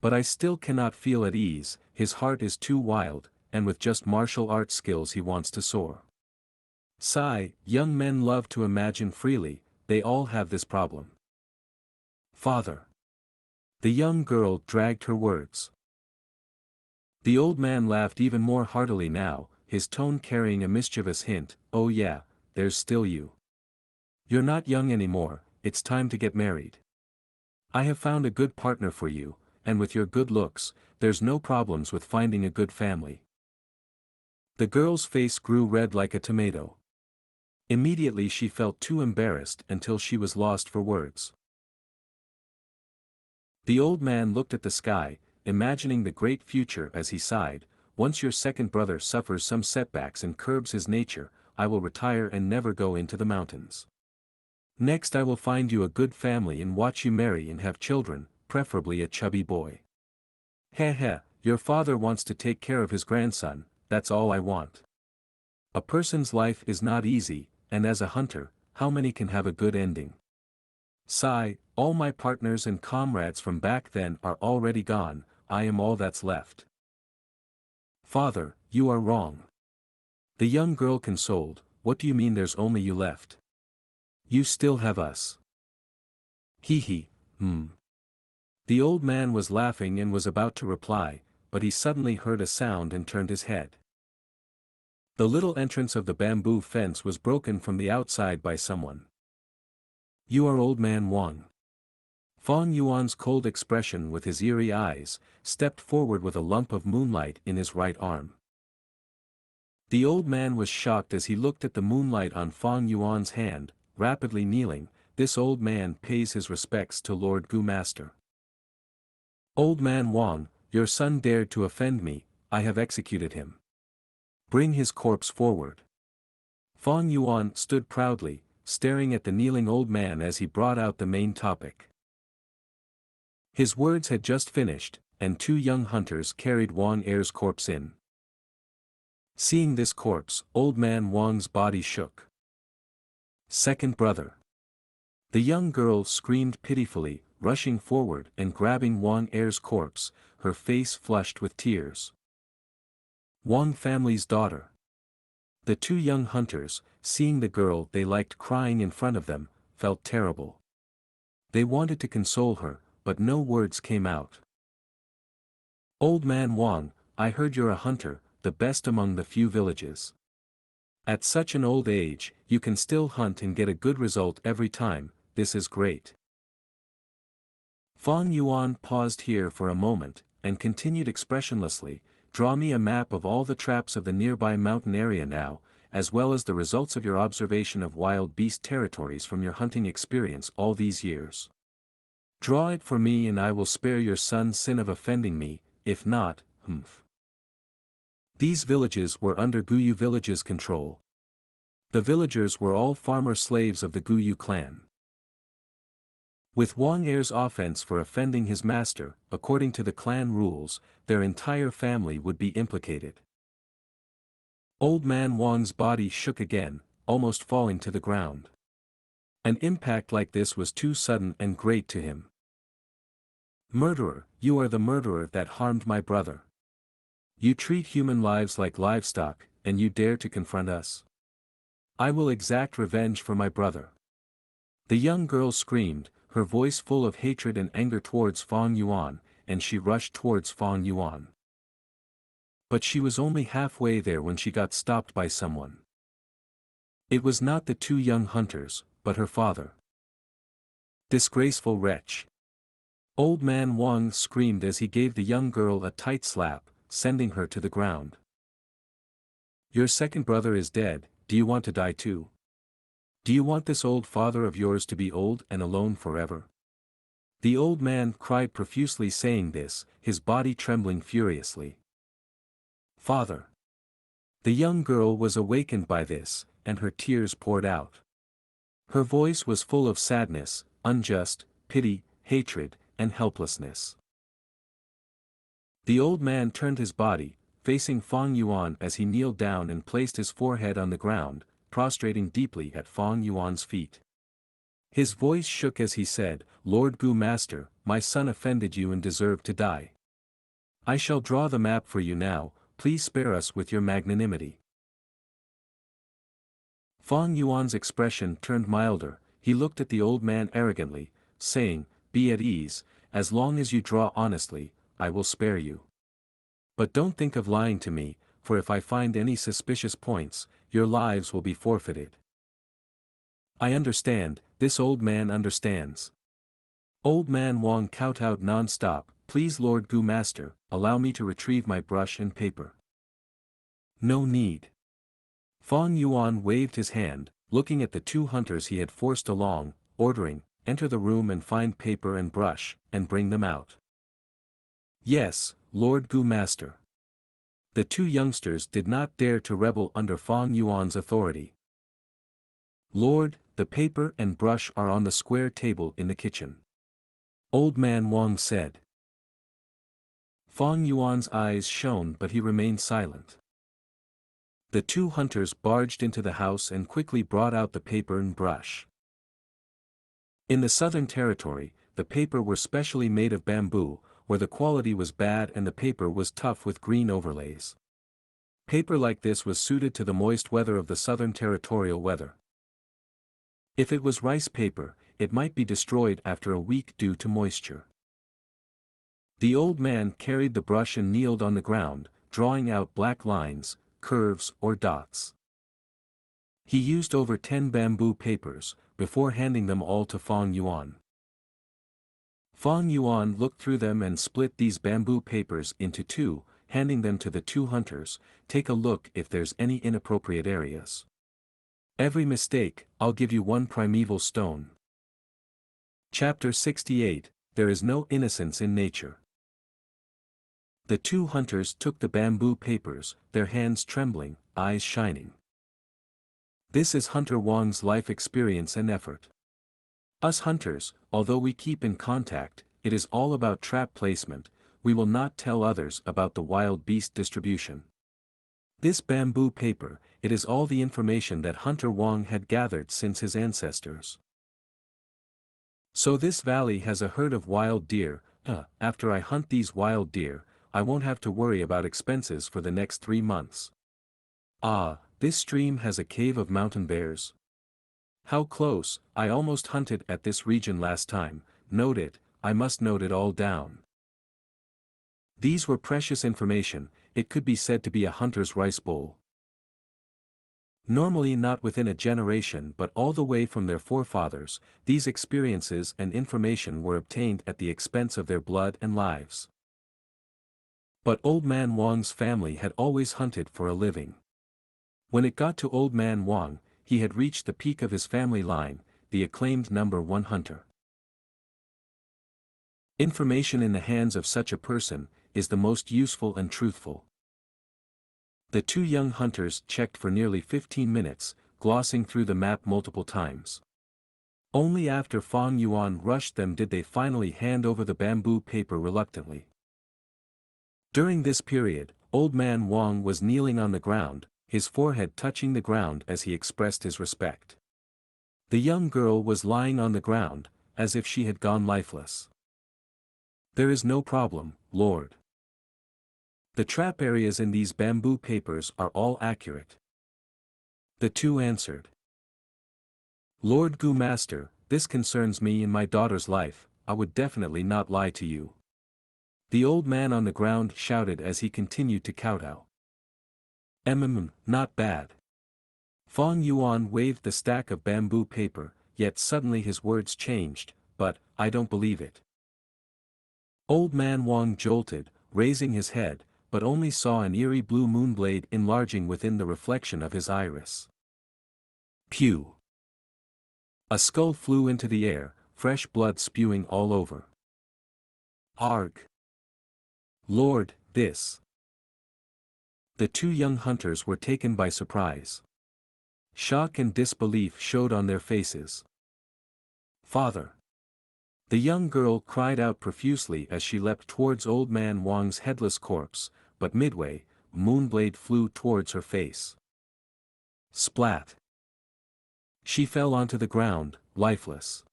A: But I still cannot feel at ease, his heart is too wild, and with just martial arts skills he wants to soar." Sigh, young men love to imagine freely, they all have this problem. "Father." The young girl dragged her words. The old man laughed even more heartily now, his tone carrying a mischievous hint. "Oh yeah, there's still you. You're not young anymore, it's time to get married. I have found a good partner for you, and with your good looks, there's no problems with finding a good family." The girl's face grew red like a tomato. Immediately she felt too embarrassed until she was lost for words. The old man looked at the sky, imagining the great future as he sighed. "Once your second brother suffers some setbacks and curbs his nature, I will retire and never go into the mountains. Next I will find you a good family and watch you marry and have children, preferably a chubby boy. Heh, your father wants to take care of his grandson, that's all I want. A person's life is not easy, and as a hunter, how many can have a good ending? Sigh, all my partners and comrades from back then are already gone, I am all that's left." "Father, you are wrong." The young girl consoled. "What do you mean there's only you left? You still have us." He. The old man was laughing and was about to reply, but he suddenly heard a sound and turned his head. The little entrance of the bamboo fence was broken from the outside by someone. "You are old man Wang." Fang Yuan's cold expression with his eerie eyes, stepped forward with a lump of moonlight in his right arm. The old man was shocked as he looked at the moonlight on Fang Yuan's hand, rapidly kneeling. "This old man pays his respects to Lord Gu Master." "Old man Wang, your son dared to offend me, I have executed him. Bring his corpse forward." Fang Yuan stood proudly, staring at the kneeling old man as he brought out the main topic. His words had just finished, and two young hunters carried Wang Er's corpse in. Seeing this corpse, old man Wang's body shook. "Second brother." The young girl screamed pitifully, rushing forward and grabbing Wang Er's corpse, her face flushed with tears. Wang family's daughter. The two young hunters, seeing the girl they liked crying in front of them, felt terrible. They wanted to console her, but no words came out. Old man Wang, I heard you're a hunter, the best among the few villages. At such an old age, you can still hunt and get a good result every time. This is great. Fang Yuan paused here for a moment, and continued expressionlessly, draw me a map of all the traps of the nearby mountain area now, as well as the results of your observation of wild beast territories from your hunting experience all these years. Draw it for me and I will spare your son sin of offending me, if not, humph. These villages were under Guyu village's control. The villagers were all farmer slaves of the Guyu clan. With Wang Er's offense for offending his master, according to the clan rules, their entire family would be implicated. Old man Wang's body shook again, almost falling to the ground. An impact like this was too sudden and great to him. Murderer, you are the murderer that harmed my brother. You treat human lives like livestock, and you dare to confront us. I will exact revenge for my brother. The young girl screamed, her voice full of hatred and anger towards Fang Yuan, and she rushed towards Fang Yuan. But she was only halfway there when she got stopped by someone. It was not the two young hunters, but her father. Disgraceful wretch! Old man Wang screamed as he gave the young girl a tight slap, sending her to the ground. Your second brother is dead, do you want to die too? Do you want this old father of yours to be old and alone forever? The old man cried profusely saying this, his body trembling furiously. Father! The young girl was awakened by this, and her tears poured out. Her voice was full of sadness, unjust, pity, hatred, and helplessness. The old man turned his body, facing Fang Yuan as he kneeled down and placed his forehead on the ground, prostrating deeply at Fang Yuan's feet. His voice shook as he said, Lord Gu Master, my son offended you and deserved to die. I shall draw the map for you now, please spare us with your magnanimity. Fang Yuan's expression turned milder, he looked at the old man arrogantly, saying, Be at ease, as long as you draw honestly, I will spare you. But don't think of lying to me, for if I find any suspicious points, your lives will be forfeited. I understand, this old man understands. Old man Wang kowtowed non-stop, please Lord Gu Master, allow me to retrieve my brush and paper. No need. Fang Yuan waved his hand, looking at the two hunters he had forced along, ordering, enter the room and find paper and brush, and bring them out. Yes, Lord Gu Master. The two youngsters did not dare to rebel under Fang Yuan's authority. Lord, the paper and brush are on the square table in the kitchen. Old man Wang said. Fang Yuan's eyes shone but he remained silent. The two hunters barged into the house and quickly brought out the paper and brush. In the southern territory, the paper were specially made of bamboo, where the quality was bad and the paper was tough with green overlays. Paper like this was suited to the moist weather of the southern territorial weather. If it was rice paper, it might be destroyed after a week due to moisture. The old man carried the brush and kneeled on the ground, drawing out black lines, curves or dots. He used over 10 bamboo papers, before handing them all to Fang Yuan. Fang Yuan looked through them and split these bamboo papers into two, handing them to the two hunters, take a look if there's any inappropriate areas. Every mistake, I'll give you one primeval stone. Chapter 68, There is no innocence in nature. The two hunters took the bamboo papers, their hands trembling, eyes shining. This is Hunter Wang's life experience and effort. Us hunters, although we keep in contact, it is all about trap placement, we will not tell others about the wild beast distribution. This bamboo paper, it is all the information that Hunter Wang had gathered since his ancestors. So this valley has a herd of wild deer, after I hunt these wild deer, I won't have to worry about expenses for the next 3 months. Ah, this stream has a cave of mountain bears. How close, I almost hunted at this region last time. Note it, I must note it all down. These were precious information, it could be said to be a hunter's rice bowl. Normally not within a generation but all the way from their forefathers, these experiences and information were obtained at the expense of their blood and lives. But Old Man Wang's family had always hunted for a living. When it got to Old Man Wang, he had reached the peak of his family line, the acclaimed #1 hunter. Information in the hands of such a person is the most useful and truthful. The two young hunters checked for nearly 15 minutes, glossing through the map multiple times. Only after Fang Yuan rushed them did they finally hand over the bamboo paper reluctantly. During this period, Old Man Wang was kneeling on the ground, his forehead touching the ground as he expressed his respect. The young girl was lying on the ground, as if she had gone lifeless. "There is no problem, Lord. The trap areas in these bamboo papers are all accurate." The two answered. "Lord Gu Master, this concerns me and my daughter's life, I would definitely not lie to you." The old man on the ground shouted as he continued to kowtow. Not bad." Fang Yuan waved the stack of bamboo paper, yet suddenly his words changed, "But, I don't believe it." Old Man Wang jolted, raising his head, but only saw an eerie blue moonblade enlarging within the reflection of his iris. Pew! A skull flew into the air, fresh blood spewing all over. Arg! Lord, this! The two young hunters were taken by surprise. Shock and disbelief showed on their faces. "Father!" The young girl cried out profusely as she leapt towards Old Man Wang's headless corpse, but midway, Moonblade flew towards her face. Splat! She fell onto the ground, lifeless.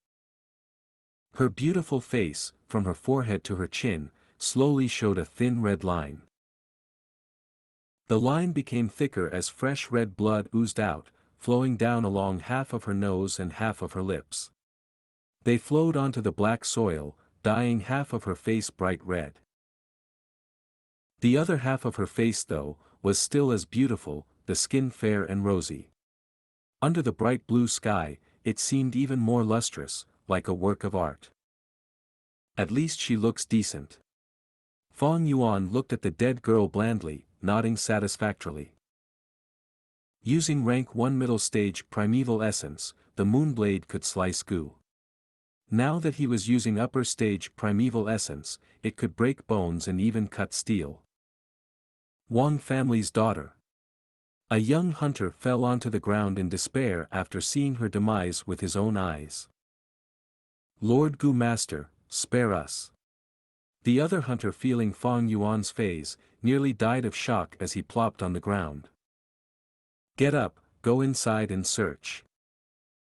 A: Her beautiful face, from her forehead to her chin, slowly showed a thin red line. The line became thicker as fresh red blood oozed out, flowing down along half of her nose and half of her lips. They flowed onto the black soil, dyeing half of her face bright red. The other half of her face, though, was still as beautiful, the skin fair and rosy. Under the bright blue sky, it seemed even more lustrous, like a work of art. "At least she looks decent." Fang Yuan looked at the dead girl blandly, nodding satisfactorily. Using rank 1 middle stage primeval essence, the Moonblade could slice Gu. Now that he was using upper stage primeval essence, it could break bones and even cut steel. Wang family's daughter. A young hunter fell onto the ground in despair after seeing her demise with his own eyes. "Lord Gu Master, spare us." The other hunter, feeling Fang Yuan's phase, nearly died of shock as he plopped on the ground. "Get up, go inside and search."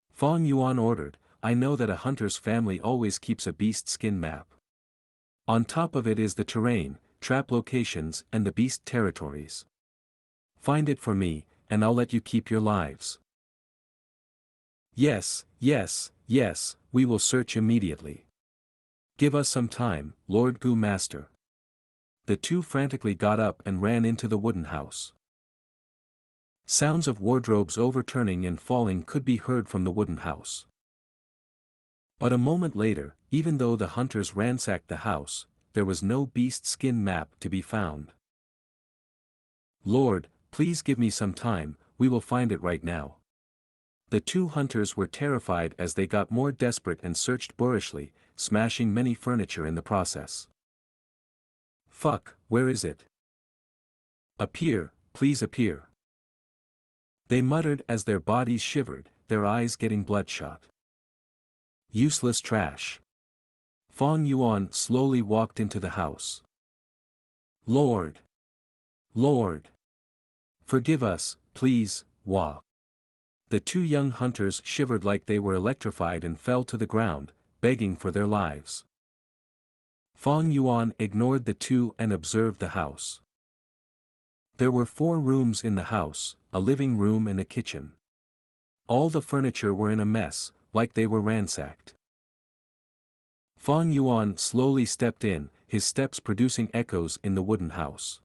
A: Fang Yuan ordered. "I know that a hunter's family always keeps a beast skin map. On top of it is the terrain, trap locations and the beast territories. Find it for me, and I'll let you keep your lives." "Yes, yes, yes, we will search immediately. Give us some time, Lord Gu Master." The two frantically got up and ran into the wooden house. Sounds of wardrobes overturning and falling could be heard from the wooden house. But a moment later, even though the hunters ransacked the house, there was no beast skin map to be found. "Lord, please give me some time, we will find it right now." The two hunters were terrified as they got more desperate and searched boorishly, smashing many furniture in the process. "Fuck, where is it? Appear, please appear." They muttered as their bodies shivered, their eyes getting bloodshot. Useless trash. Fang Yuan slowly walked into the house. "Lord! Lord! Forgive us, please, Wah." The two young hunters shivered like they were electrified and fell to the ground, begging for their lives. Fang Yuan ignored the two and observed the house. There were 4 rooms in the house, a living room and a kitchen. All the furniture were in a mess, like they were ransacked. Fang Yuan slowly stepped in, his steps producing echoes in the wooden house.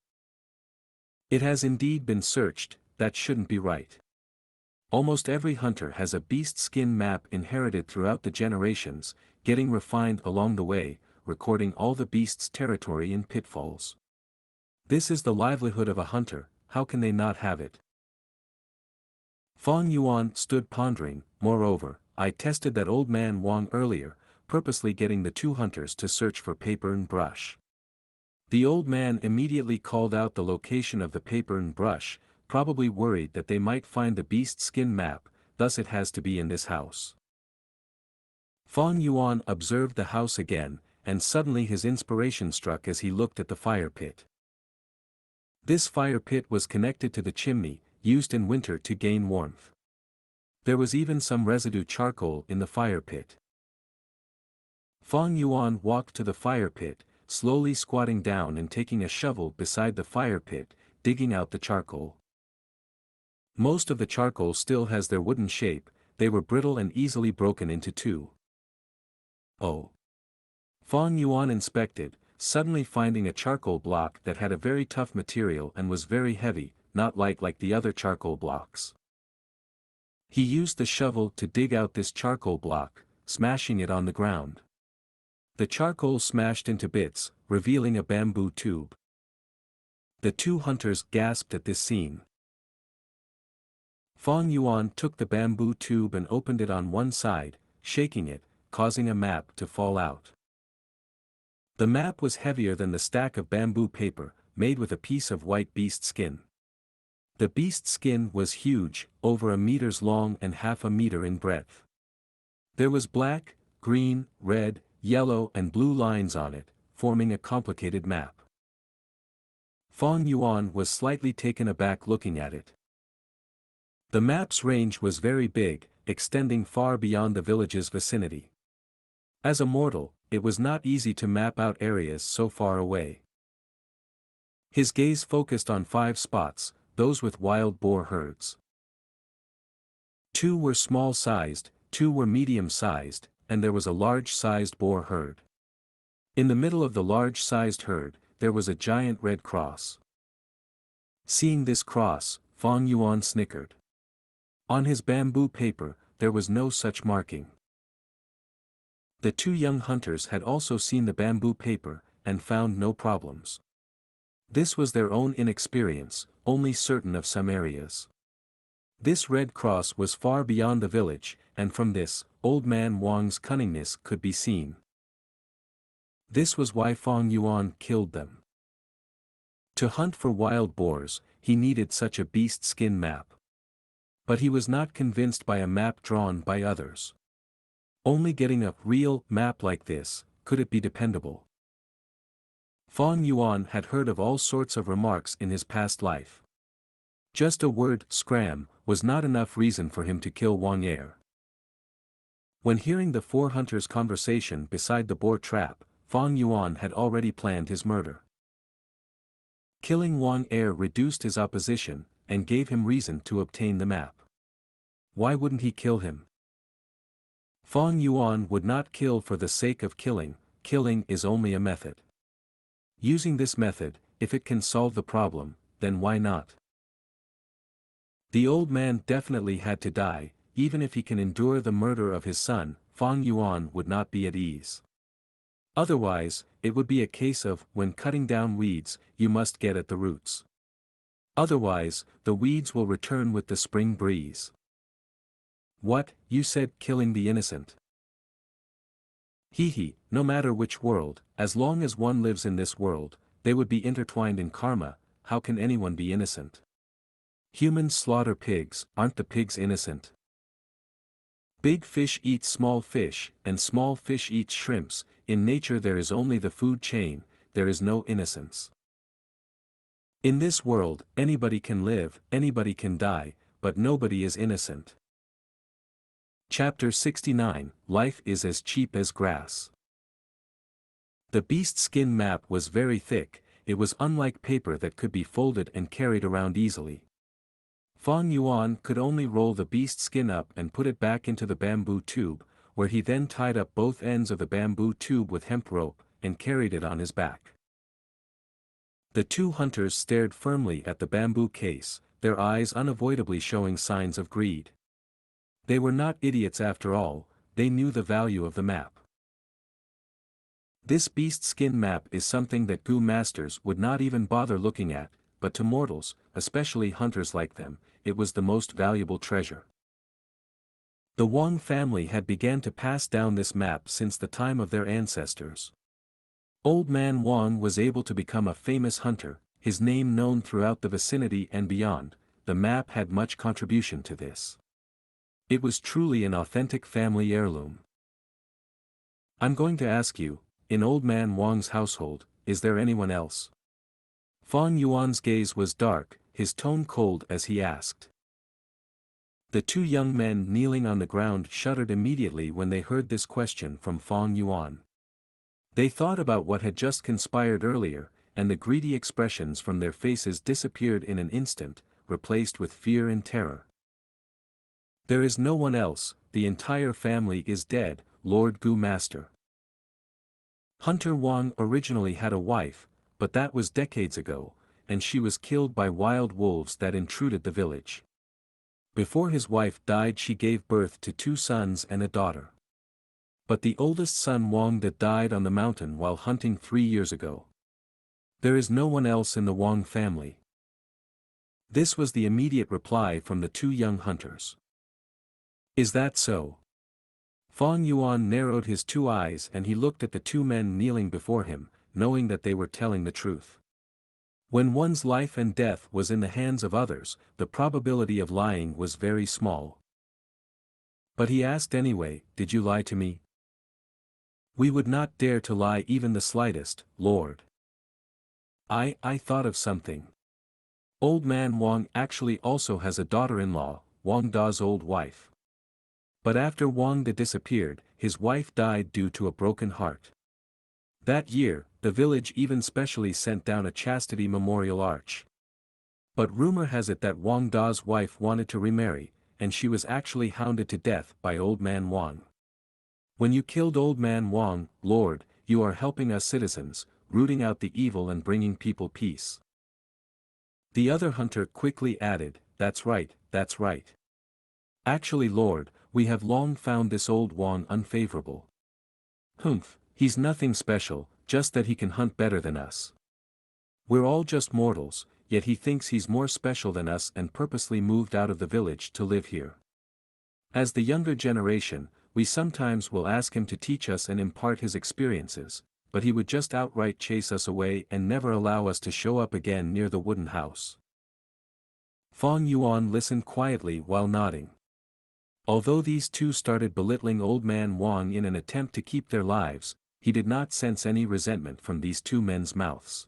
A: It has indeed been searched, that shouldn't be right. Almost every hunter has a beast skin map inherited throughout the generations, getting refined along the way, recording all the beast's territory and pitfalls. This is the livelihood of a hunter, how can they not have it? Fang Yuan stood pondering. Moreover, I tested that old man Wang earlier, purposely getting the 2 hunters to search for paper and brush. The old man immediately called out the location of the paper and brush, probably worried that they might find the beast skin map, thus it has to be in this house. Fang Yuan observed the house again, and suddenly his inspiration struck as he looked at the fire pit. This fire pit was connected to the chimney, used in winter to gain warmth. There was even some residue charcoal in the fire pit. Fang Yuan walked to the fire pit, slowly squatting down and taking a shovel beside the fire pit, digging out the charcoal. Most of the charcoal still has their wooden shape, they were brittle and easily broken into 2. Oh! Fang Yuan inspected, suddenly finding a charcoal block that had a very tough material and was very heavy, not like the other charcoal blocks. He used the shovel to dig out this charcoal block, smashing it on the ground. The charcoal smashed into bits, revealing a bamboo tube. The 2 hunters gasped at this scene. Fang Yuan took the bamboo tube and opened it on one side, shaking it, causing a map to fall out. The map was heavier than the stack of bamboo paper, made with a piece of white beast skin. The beast skin was huge, over 1 meter long and half a meter in breadth. There was black, green, red, yellow and blue lines on it, forming a complicated map. Fang Yuan was slightly taken aback looking at it. The map's range was very big, extending far beyond the village's vicinity. As a mortal, it was not easy to map out areas so far away. His gaze focused on 5 spots, those with wild boar herds. 2 were small-sized, 2 were medium-sized, and there was a large-sized boar herd. In the middle of the large-sized herd, there was a giant red cross. Seeing this cross, Fang Yuan snickered. On his bamboo paper, there was no such marking. The 2 young hunters had also seen the bamboo paper, and found no problems. This was their own inexperience, only certain of some areas. This red cross was far beyond the village, and from this, old man Wang's cunningness could be seen. This was why Fang Yuan killed them. To hunt for wild boars, he needed such a beast skin map. But he was not convinced by a map drawn by others. Only getting a real map like this, could it be dependable? Fang Yuan had heard of all sorts of remarks in his past life. Just a word, scram, was not enough reason for him to kill Wang Er. When hearing the 4 hunters' conversation beside the boar trap, Fang Yuan had already planned his murder. Killing Wang Er reduced his opposition, and gave him reason to obtain the map. Why wouldn't he kill him? Fang Yuan would not kill for the sake of killing is only a method. Using this method, if it can solve the problem, then why not? The old man definitely had to die, even if he can endure the murder of his son, Fang Yuan would not be at ease. Otherwise, it would be a case of, when cutting down weeds, you must get at the roots. Otherwise, the weeds will return with the spring breeze. What, you said killing the innocent? Hee, no matter which world, as long as one lives in this world, they would be intertwined in karma. How can anyone be innocent? Humans slaughter pigs, aren't the pigs innocent? Big fish eat small fish, and small fish eat shrimps. In nature there is only the food chain, there is no innocence. In this world, anybody can live, anybody can die, but nobody is innocent. Chapter 69, Life is as cheap as grass. The beast skin map was very thick, it was unlike paper that could be folded and carried around easily. Fang Yuan could only roll the beast skin up and put it back into the bamboo tube, where he then tied up both ends of the bamboo tube with hemp rope, and carried it on his back. The two hunters stared firmly at the bamboo case, their eyes unavoidably showing signs of greed. They were not idiots after all, they knew the value of the map. This beast skin map is something that Gu masters would not even bother looking at, but to mortals, especially hunters like them, it was the most valuable treasure. The Wang family had began to pass down this map since the time of their ancestors. Old Man Wang was able to become a famous hunter, his name known throughout the vicinity and beyond. The map had much contribution to this. It was truly an authentic family heirloom. I'm going to ask you, in Old Man Wang's household, is there anyone else? Fang Yuan's gaze was dark, his tone cold as he asked. The two young men kneeling on the ground shuddered immediately when they heard this question from Fang Yuan. They thought about what had just conspired earlier, and the greedy expressions from their faces disappeared in an instant, replaced with fear and terror. There is no one else, the entire family is dead, Lord Gu Master. Hunter Wang originally had a wife, but that was decades ago, and she was killed by wild wolves that intruded the village. Before his wife died she gave birth to 2 sons and a daughter. But the oldest son Wang that died on the mountain while hunting 3 years ago. There is no one else in the Wang family. This was the immediate reply from the 2 young hunters. Is that so? Fang Yuan narrowed his 2 eyes and he looked at the 2 men kneeling before him, knowing that they were telling the truth. When one's life and death was in the hands of others, the probability of lying was very small. But he asked anyway, did you lie to me? We would not dare to lie even the slightest, Lord. I thought of something. Old Man Wang actually also has a daughter-in-law, Wang Da's old wife. But after Wang Da disappeared, his wife died due to a broken heart. That year, the village even specially sent down a chastity memorial arch. But rumor has it that Wang Da's wife wanted to remarry, and she was actually hounded to death by Old Man Wang. When you killed Old Man Wang, Lord, you are helping us citizens, rooting out the evil and bringing people peace. The other hunter quickly added, that's right, that's right. Actually Lord, we have long found this old Wang unfavorable. Humph, he's nothing special, just that he can hunt better than us. We're all just mortals, yet he thinks he's more special than us and purposely moved out of the village to live here. As the younger generation, we sometimes will ask him to teach us and impart his experiences, but he would just outright chase us away and never allow us to show up again near the wooden house. Fang Yuan listened quietly while nodding. Although these 2 started belittling Old Man Wang in an attempt to keep their lives, he did not sense any resentment from these 2 men's mouths.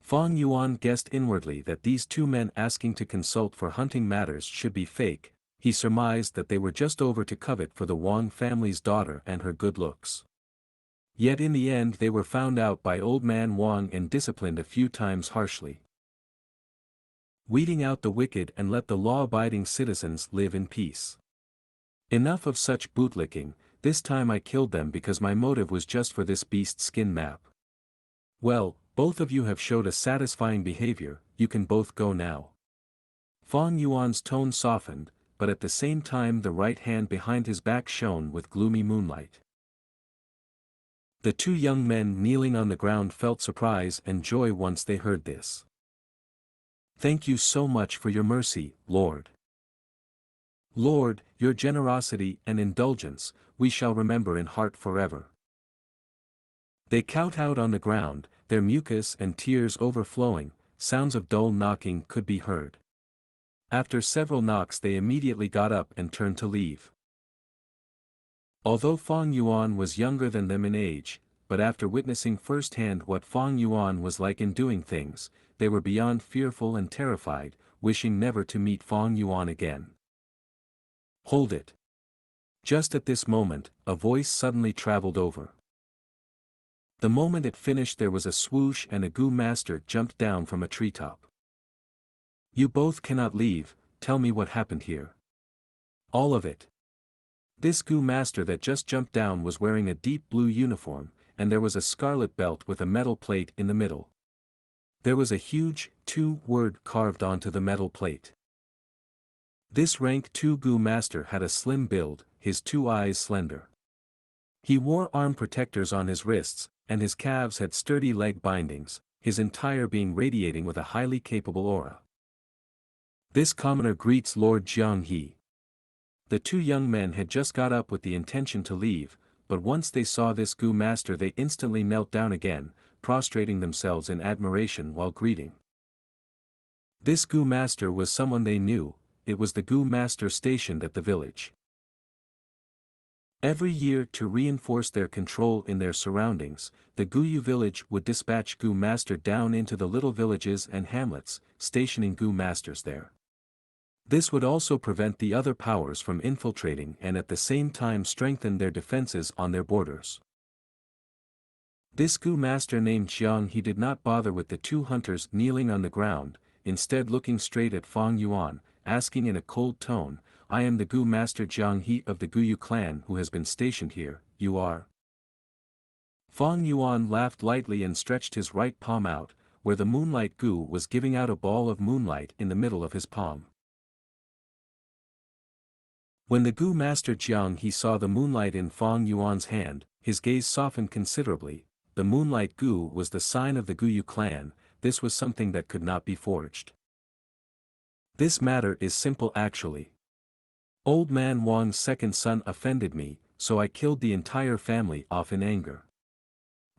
A: Fang Yuan guessed inwardly that these 2 men asking to consult for hunting matters should be fake. He surmised that they were just over to covet for the Wang family's daughter and her good looks. Yet in the end they were found out by Old Man Wang and disciplined a few times harshly. Weeding out the wicked and let the law-abiding citizens live in peace. Enough of such bootlicking, this time I killed them because my motive was just for this beast skin map. Well, both of you have showed a satisfying behavior, you can both go now. Fang Yuan's tone softened, but at the same time the right hand behind his back shone with gloomy moonlight. The 2 young men kneeling on the ground felt surprise and joy once they heard this. Thank you so much for your mercy, Lord. Lord, your generosity and indulgence, we shall remember in heart forever. They kowtowed on the ground, their mucus and tears overflowing, sounds of dull knocking could be heard. After several knocks they immediately got up and turned to leave. Although Fang Yuan was younger than them in age, but after witnessing firsthand what Fang Yuan was like in doing things, they were beyond fearful and terrified, wishing never to meet Fang Yuan again. Hold it. Just at this moment, a voice suddenly traveled over. The moment it finished there was a swoosh and a Gu master jumped down from a treetop. You both cannot leave, tell me what happened here. All of it. This Gu master that just jumped down was wearing a deep blue uniform, and there was a scarlet belt with a metal plate in the middle. There was a huge 2 word carved onto the metal plate. This rank 2 Gu master had a slim build, his 2 eyes slender. He wore arm protectors on his wrists, and his calves had sturdy leg bindings, his entire being radiating with a highly capable aura. This commoner greets Lord Xianxia. The 2 young men had just got up with the intention to leave, but once they saw this Gu master they instantly knelt down again, prostrating themselves in admiration while greeting. This Gu master was someone they knew, it was the Gu master stationed at the village. Every year to reinforce their control in their surroundings, the Guyu village would dispatch Gu master down into the little villages and hamlets, stationing Gu masters there. This would also prevent the other powers from infiltrating and at the same time strengthen their defenses on their borders. This Gu master named Xianxia did not bother with the 2 hunters kneeling on the ground, instead looking straight at Fang Yuan, asking in a cold tone, I am the Gu master Xianxia of the Guyu clan who has been stationed here, you are? Fang Yuan laughed lightly and stretched his right palm out, where the Moonlight Gu was giving out a ball of moonlight in the middle of his palm. When the Gu master Xianxia saw the moonlight in Fang Yuan's hand, his gaze softened considerably. The Moonlight Gu was the sign of the Guyu clan, this was something that could not be forged. This matter is simple actually. Old man Wang's second son offended me, so I killed the entire family off in anger.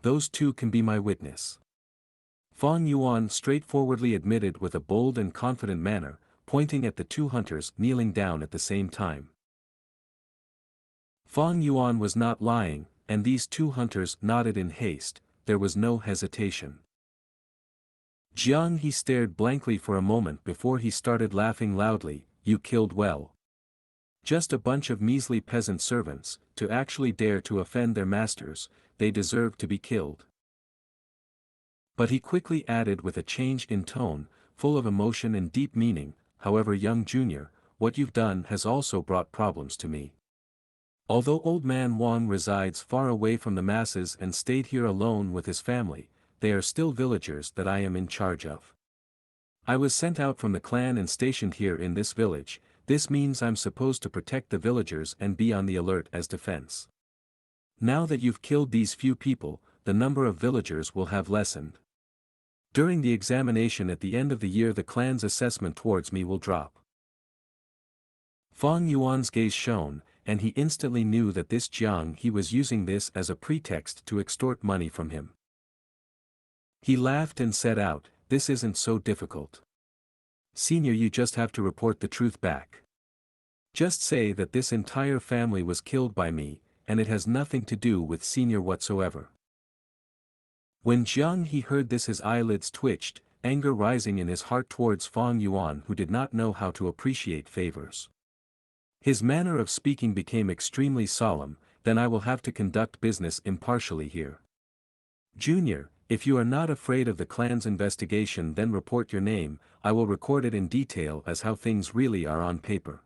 A: Those 2 can be my witness. Fang Yuan straightforwardly admitted with a bold and confident manner, pointing at the 2 hunters kneeling down at the same time. Fang Yuan was not lying, and these 2 hunters nodded in haste, there was no hesitation. Xianxia stared blankly for a moment before he started laughing loudly, you killed well. Just a bunch of measly peasant servants, to actually dare to offend their masters, they deserve to be killed. But he quickly added with a change in tone, full of emotion and deep meaning, however young junior, what you've done has also brought problems to me. Although old man Wang resides far away from the masses and stayed here alone with his family, they are still villagers that I am in charge of. I was sent out from the clan and stationed here in this village, this means I'm supposed to protect the villagers and be on the alert as defense. Now that you've killed these few people, the number of villagers will have lessened. During the examination at the end of the year the clan's assessment towards me will drop. Fang Yuan's gaze shone, and he instantly knew that this Xianxia was using this as a pretext to extort money from him. He laughed and said out, this isn't so difficult. Senior, you just have to report the truth back. Just say that this entire family was killed by me, and it has nothing to do with Senior whatsoever. When Xianxia heard this his eyelids twitched, anger rising in his heart towards Fang Yuan who did not know how to appreciate favors. His manner of speaking became extremely solemn, then I will have to conduct business impartially here. Junior, if you are not afraid of the clan's investigation then report your name, I will record it in detail as how things really are on paper.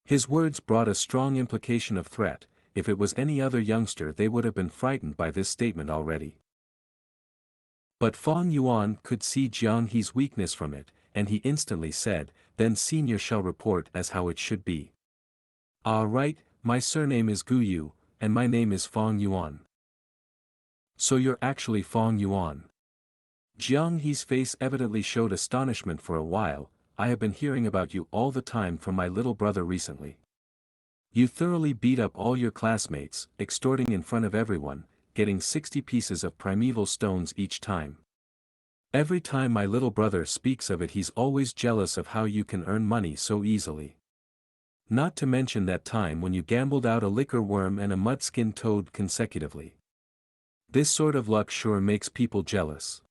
A: His words brought a strong implication of threat, if it was any other youngster they would have been frightened by this statement already. But Fang Yuan could see Xianxia's weakness from it, and he instantly said, then Senior shall report as how it should be. Ah right, my surname is Guyu, and my name is Fang Yuan. So you're actually Fang Yuan. Xianxia's face evidently showed astonishment for a while, I have been hearing about you all the time from my little brother recently. You thoroughly beat up all your classmates, extorting in front of everyone, getting 60 pieces of primeval stones each time. Every time my little brother speaks of it he's always jealous of how you can earn money so easily. Not to mention that time when you gambled out a liquor worm and a mud-skin toad consecutively. This sort of luck sure makes people jealous.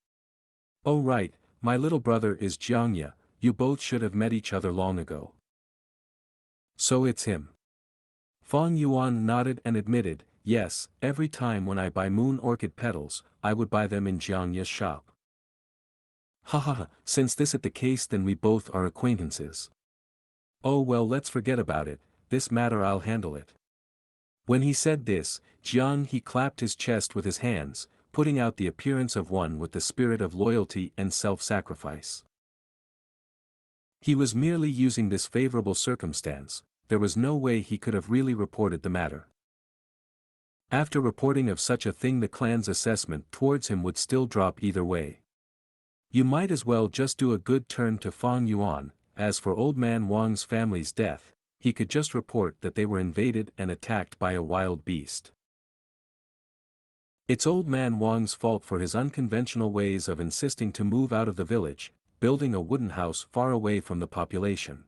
A: Oh right, my little brother is Xianxia, you both should have met each other long ago. So it's him. Fang Yuan nodded and admitted, yes, every time when I buy moon orchid petals, I would buy them in Xianxia's shop. Ha ha ha, since this is the case then we both are acquaintances. Oh well, let's forget about it, this matter I'll handle it. When he said this, he clapped his chest with his hands, putting out the appearance of one with the spirit of loyalty and self-sacrifice. He was merely using this favorable circumstance, there was no way he could have really reported the matter. After reporting of such a thing the clan's assessment towards him would still drop either way. You might as well just do a good turn to Fang Yuan. As for old man Wang's family's death, he could just report that they were invaded and attacked by a wild beast. It's old man Wang's fault for his unconventional ways of insisting to move out of the village, building a wooden house far away from the population.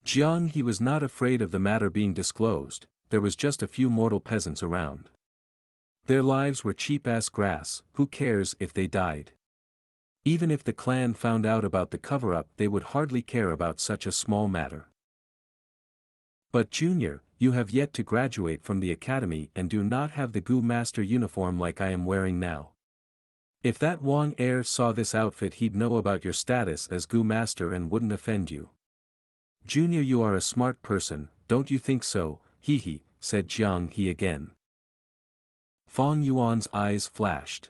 A: He was not afraid of the matter being disclosed, there was just a few mortal peasants around. Their lives were cheap as grass, who cares if they died? Even if the clan found out about the cover-up they would hardly care about such a small matter. But Junior, you have yet to graduate from the academy and do not have the Gu master uniform like I am wearing now. If that Wang heir saw this outfit he'd know about your status as Gu master and wouldn't offend you. Junior, you are a smart person, don't you think so? Hee, said Xianxia again. Fang Yuan's eyes flashed.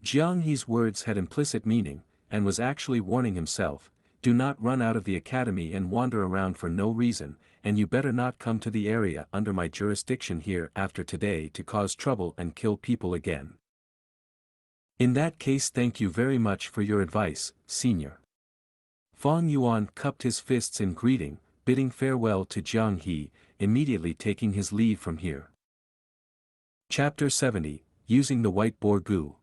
A: Xianxia's words had implicit meaning, and was actually warning himself, do not run out of the academy and wander around for no reason, and you better not come to the area under my jurisdiction here after today to cause trouble and kill people again. In that case, thank you very much for your advice, senior. Fang Yuan cupped his fists in greeting, bidding farewell to Xianxia, immediately taking his leave from here. Chapter 70, Using the White Boar Gu.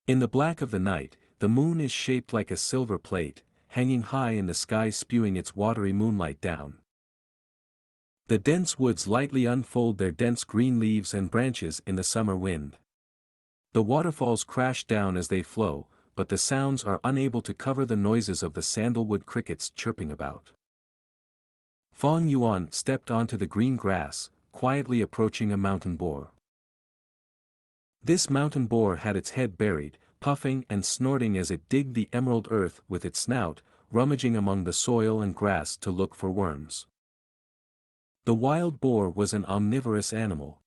A: In the black of the night, the moon is shaped like a silver plate, hanging high in the sky spewing its watery moonlight down. The dense woods lightly unfold their dense green leaves and branches in the summer wind. The waterfalls crash down as they flow, but the sounds are unable to cover the noises of the sandalwood crickets chirping about. Fang Yuan stepped onto the green grass, quietly approaching a mountain boar. This mountain boar had its head buried, puffing and snorting as it digged the emerald earth with its snout, rummaging among the soil and grass to look for worms. The wild boar was an omnivorous animal.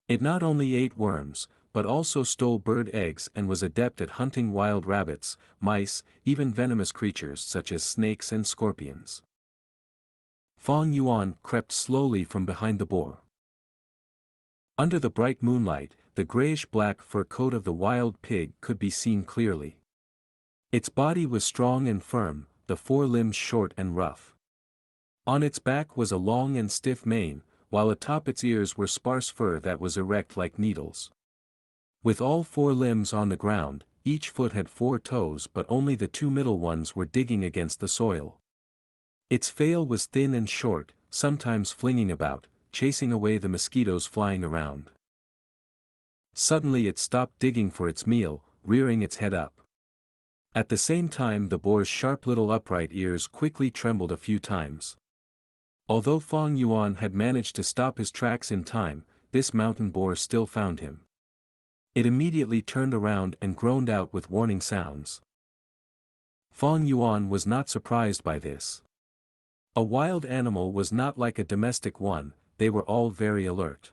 A: It not only ate worms, but also stole bird eggs and was adept at hunting wild rabbits, mice, even venomous creatures such as snakes and scorpions. Fang Yuan crept slowly from behind the boar. Under the bright moonlight, the grayish-black fur coat of the wild pig could be seen clearly. Its body was strong and firm, the forelimbs short and rough. On its back was a long and stiff mane, while atop its ears were sparse fur that was erect like needles. With all four limbs on the ground, each foot had 4 toes but only the 2 middle ones were digging against the soil. Its tail was thin and short, sometimes flinging about, chasing away the mosquitoes flying around. Suddenly it stopped digging for its meal, rearing its head up. At the same time the boar's sharp little upright ears quickly trembled a few times. Although Fang Yuan had managed to stop his tracks in time, this mountain boar still found him. It immediately turned around and groaned out with warning sounds. Fang Yuan was not surprised by this. A wild animal was not like a domestic one, they were all very alert.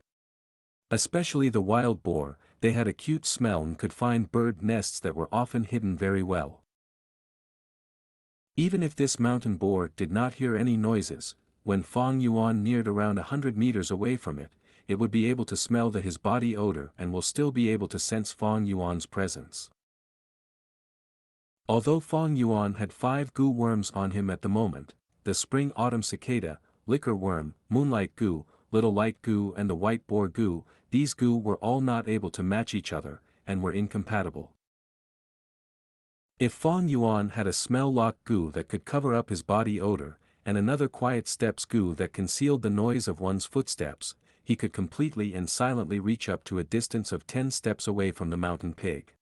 A: Especially the wild boar, they had acute smell and could find bird nests that were often hidden very well. Even if this mountain boar did not hear any noises, when Fang Yuan neared around 100 meters away from it, it would be able to smell his body odor and will still be able to sense Fang Yuan's presence. Although Fang Yuan had 5 Gu worms on him at the moment, the spring-autumn cicada, liquor worm, Moonlight Gu, Little Light Gu and the White Boar Gu, these Gu were all not able to match each other, and were incompatible. If Fang Yuan had a smell-lock Gu that could cover up his body odor, and another quiet steps Gu that concealed the noise of one's footsteps, he could completely and silently reach up to a distance of 10 steps away from the mountain pig.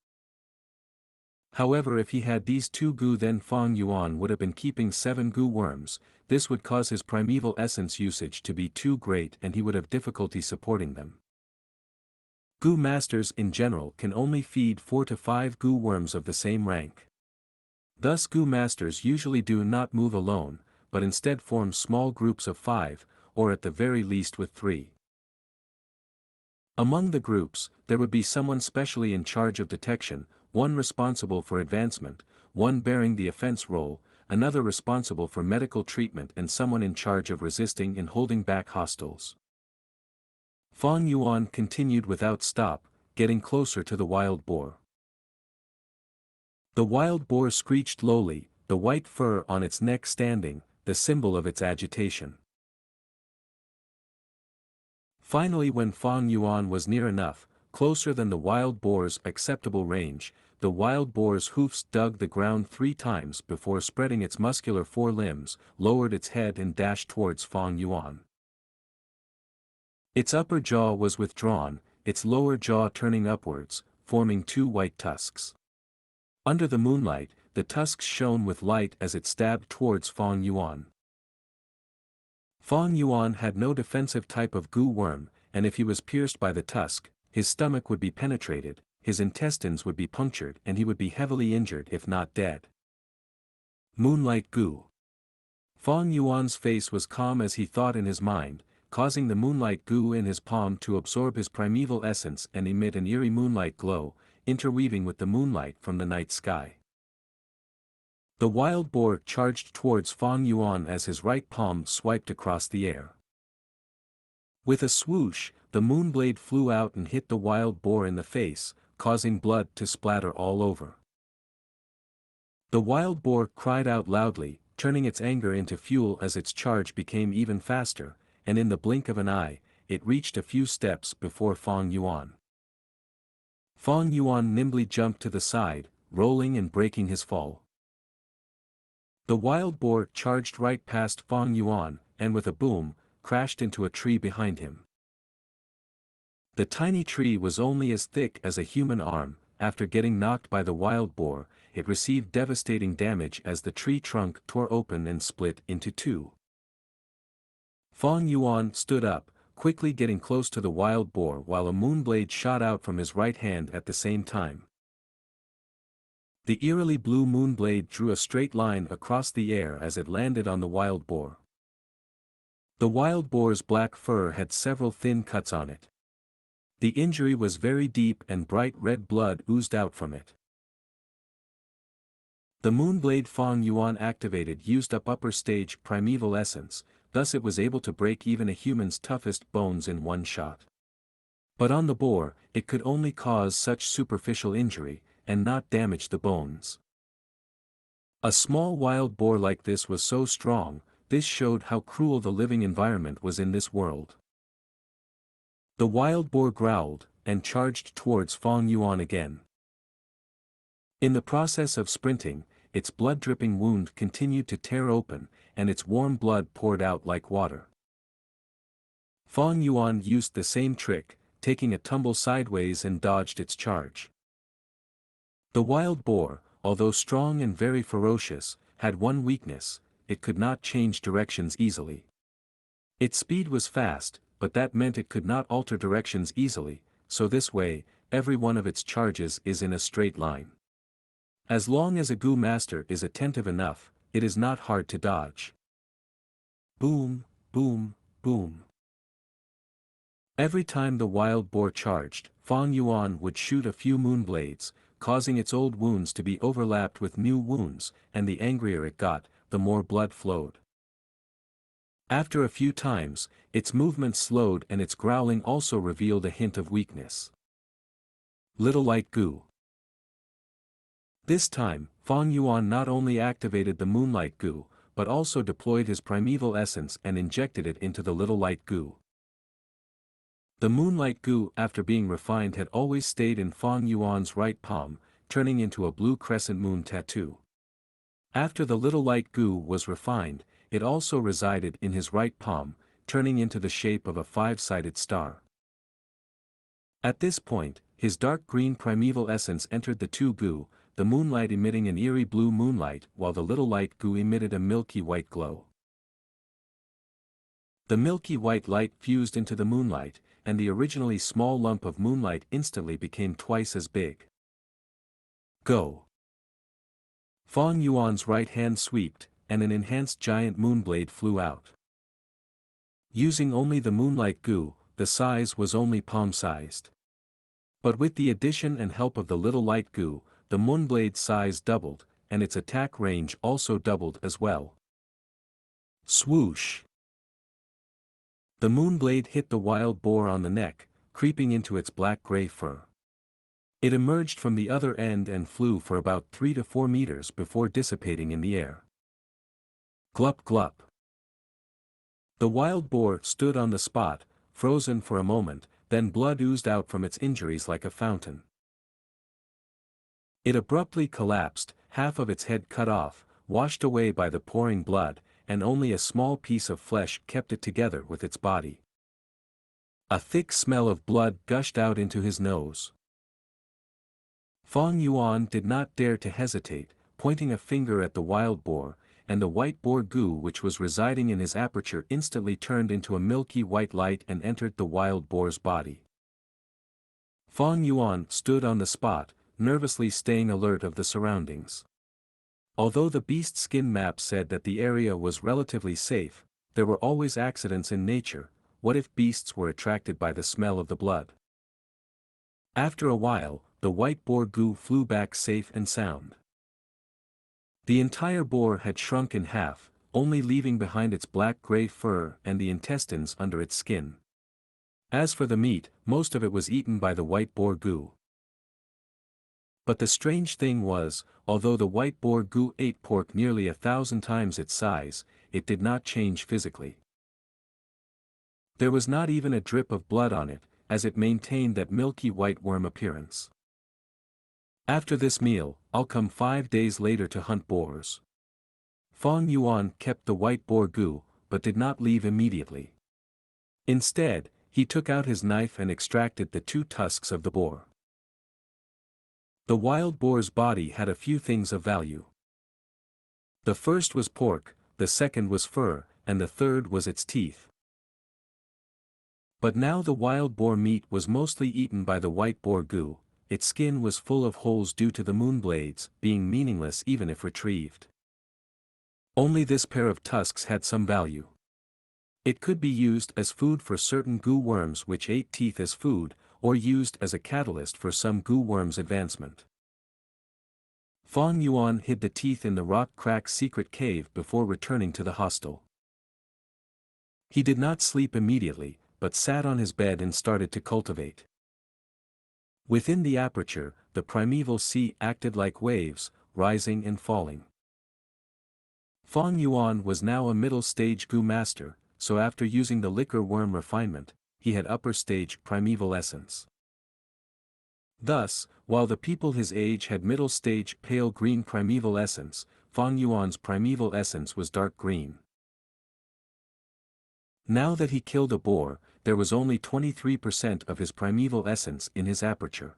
A: However, if he had these 2 Gu, then Fang Yuan would have been keeping 7 Gu worms. This would cause his primeval essence usage to be too great and he would have difficulty supporting them. Gu masters in general can only feed 4 to 5 Gu worms of the same rank. Thus Gu masters usually do not move alone, but instead form small groups of 5, or at the very least with 3. Among the groups, there would be someone specially in charge of detection, one responsible for advancement, one bearing the offense role, another responsible for medical treatment and someone in charge of resisting and holding back hostiles. Fang Yuan continued without stop, getting closer to the wild boar. The wild boar screeched lowly, the white fur on its neck standing, the symbol of its agitation. Finally, when Fang Yuan was near enough, closer than the wild boar's acceptable range, the wild boar's hoofs dug the ground 3 times before spreading its muscular 4 limbs, lowered its head and dashed towards Fang Yuan. Its upper jaw was withdrawn, its lower jaw turning upwards, forming 2 white tusks. Under the moonlight, the tusks shone with light as it stabbed towards Fang Yuan. Fang Yuan had no defensive type of Gu worm, and if he was pierced by the tusk, his stomach would be penetrated, his intestines would be punctured and he would be heavily injured if not dead. Moonlight Gu. Fang Yuan's face was calm as he thought in his mind, causing the moonlight Gu in his palm to absorb his primeval essence and emit an eerie moonlight glow, interweaving with the moonlight from the night sky. The wild boar charged towards Fang Yuan as his right palm swiped across the air. With a swoosh, the moonblade flew out and hit the wild boar in the face, causing blood to splatter all over. The wild boar cried out loudly, turning its anger into fuel as its charge became even faster, and in the blink of an eye, it reached a few steps before Fang Yuan. Fang Yuan nimbly jumped to the side, rolling and breaking his fall. The wild boar charged right past Fang Yuan, and with a boom, crashed into a tree behind him. The tiny tree was only as thick as a human arm. After getting knocked by the wild boar, it received devastating damage as the tree trunk tore open and split into 2. Fang Yuan stood up, quickly getting close to the wild boar while a moonblade shot out from his right hand at the same time. The eerily blue moonblade drew a straight line across the air as it landed on the wild boar. The wild boar's black fur had several thin cuts on it. The injury was very deep and bright red blood oozed out from it. The moonblade Fang Yuan activated used up upper stage primeval essence, thus it was able to break even a human's toughest bones in one shot. But on the boar, it could only cause such superficial injury, and not damage the bones. A small wild boar like this was so strong, this showed how cruel the living environment was in this world. The wild boar growled, and charged towards Fang Yuan again. In the process of sprinting, its blood-dripping wound continued to tear open, and its warm blood poured out like water. Fang Yuan used the same trick, taking a tumble sideways and dodged its charge. The wild boar, although strong and very ferocious, had one weakness: it could not change directions easily. Its speed was fast, but that meant it could not alter directions easily, so this way, every one of its charges is in a straight line. As long as a Gu master is attentive enough, it is not hard to dodge. Boom, boom, boom. Every time the wild boar charged, Fang Yuan would shoot a few moonblades, causing its old wounds to be overlapped with new wounds, and the angrier it got, the more blood flowed. After a few times, its movement slowed and its growling also revealed a hint of weakness. Little Light Gu. This time, Fang Yuan not only activated the Moonlight Gu, but also deployed his primeval essence and injected it into the Little Light Gu. The Moonlight Gu, after being refined, had always stayed in Fang Yuan's right palm, turning into a blue crescent moon tattoo. After the Little Light Gu was refined, it also resided in his right palm, turning into the shape of a 5-sided star. At this point, his dark green primeval essence entered the 2 Gu, the moonlight emitting an eerie blue moonlight while the little light Gu emitted a milky white glow. The milky white light fused into the moonlight, and the originally small lump of moonlight instantly became twice as big. Go! Fang Yuan's right hand swept, and an enhanced giant moonblade flew out. Using only the moonlight Gu, the size was only palm-sized. But with the addition and help of the little light Gu, the moonblade's size doubled, and its attack range also doubled as well. Swoosh! The moonblade hit the wild boar on the neck, creeping into its black-gray fur. It emerged from the other end and flew for about 3 to 4 meters before dissipating in the air. Glup glup. The wild boar stood on the spot, frozen for a moment, then blood oozed out from its injuries like a fountain. It abruptly collapsed, half of its head cut off, washed away by the pouring blood, and only a small piece of flesh kept it together with its body. A thick smell of blood gushed out into his nose. Fang Yuan did not dare to hesitate, pointing a finger at the wild boar, and the white boar Gu which was residing in his aperture instantly turned into a milky white light and entered the wild boar's body. Fang Yuan stood on the spot, nervously staying alert of the surroundings. Although the beast's skin map said that the area was relatively safe, there were always accidents in nature. What if beasts were attracted by the smell of the blood? After a while, the white boar Gu flew back safe and sound. The entire boar had shrunk in half, only leaving behind its black-gray fur and the intestines under its skin. As for the meat, most of it was eaten by the white boar Gu. But the strange thing was, although the white boar Gu ate pork nearly 1,000 times its size, it did not change physically. There was not even a drip of blood on it, as it maintained that milky white worm appearance. After this meal, I'll come 5 days later to hunt boars. Fang Yuan kept the white boar Gu, but did not leave immediately. Instead, he took out his knife and extracted the 2 tusks of the boar. The wild boar's body had a few things of value. The first was pork, the second was fur, and the third was its teeth. But now the wild boar meat was mostly eaten by the white boar Gu. Its skin was full of holes due to the moonblades being meaningless even if retrieved. Only this pair of tusks had some value. It could be used as food for certain Gu worms which ate teeth as food, or used as a catalyst for some Gu worms' advancement. Fang Yuan hid the teeth in the rock crack's secret cave before returning to the hostel. He did not sleep immediately, but sat on his bed and started to cultivate. Within the aperture, the primeval sea acted like waves, rising and falling. Fang Yuan was now a middle-stage Gu master, so after using the liquor worm refinement, he had upper-stage primeval essence. Thus, while the people his age had middle-stage pale green primeval essence, Fang Yuan's primeval essence was dark green. Now that he killed a boar, there was only 23% of his primeval essence in his aperture.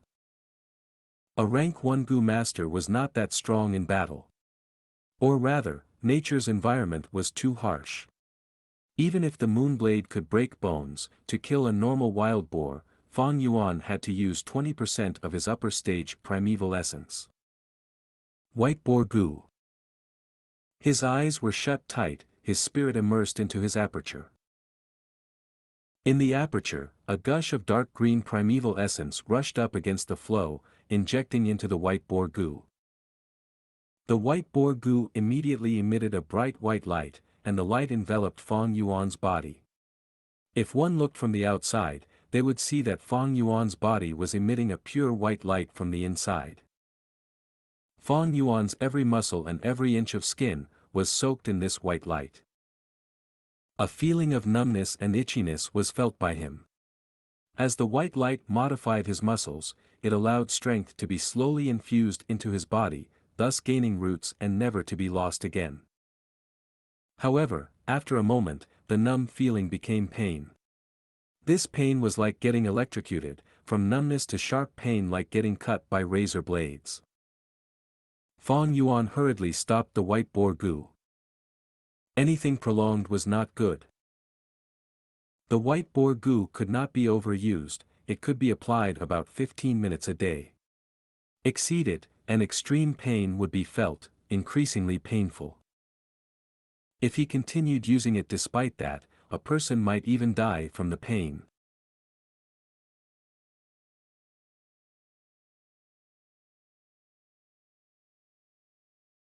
A: A rank 1 Gu master was not that strong in battle. Or rather, nature's environment was too harsh. Even if the moonblade could break bones, to kill a normal wild boar, Fang Yuan had to use 20% of his upper stage primeval essence. White boar Gu. His eyes were shut tight, his spirit immersed into his aperture. In the aperture, a gush of dark green primeval essence rushed up against the flow, injecting into the white boar Gu. The white boar Gu immediately emitted a bright white light, and the light enveloped Fang Yuan's body. If one looked from the outside, they would see that Fang Yuan's body was emitting a pure white light from the inside. Fang Yuan's every muscle and every inch of skin was soaked in this white light. A feeling of numbness and itchiness was felt by him. As the white light modified his muscles, it allowed strength to be slowly infused into his body, thus gaining roots and never to be lost again. However, after a moment, the numb feeling became pain. This pain was like getting electrocuted, from numbness to sharp pain like getting cut by razor blades. Fang Yuan hurriedly stopped the white boar Gu. Anything prolonged was not good. The white boar Gu could not be overused, it could be applied about 15 minutes a day. Exceeded, and extreme pain would be felt, increasingly painful. If he continued using it despite that, a person might even die from the pain.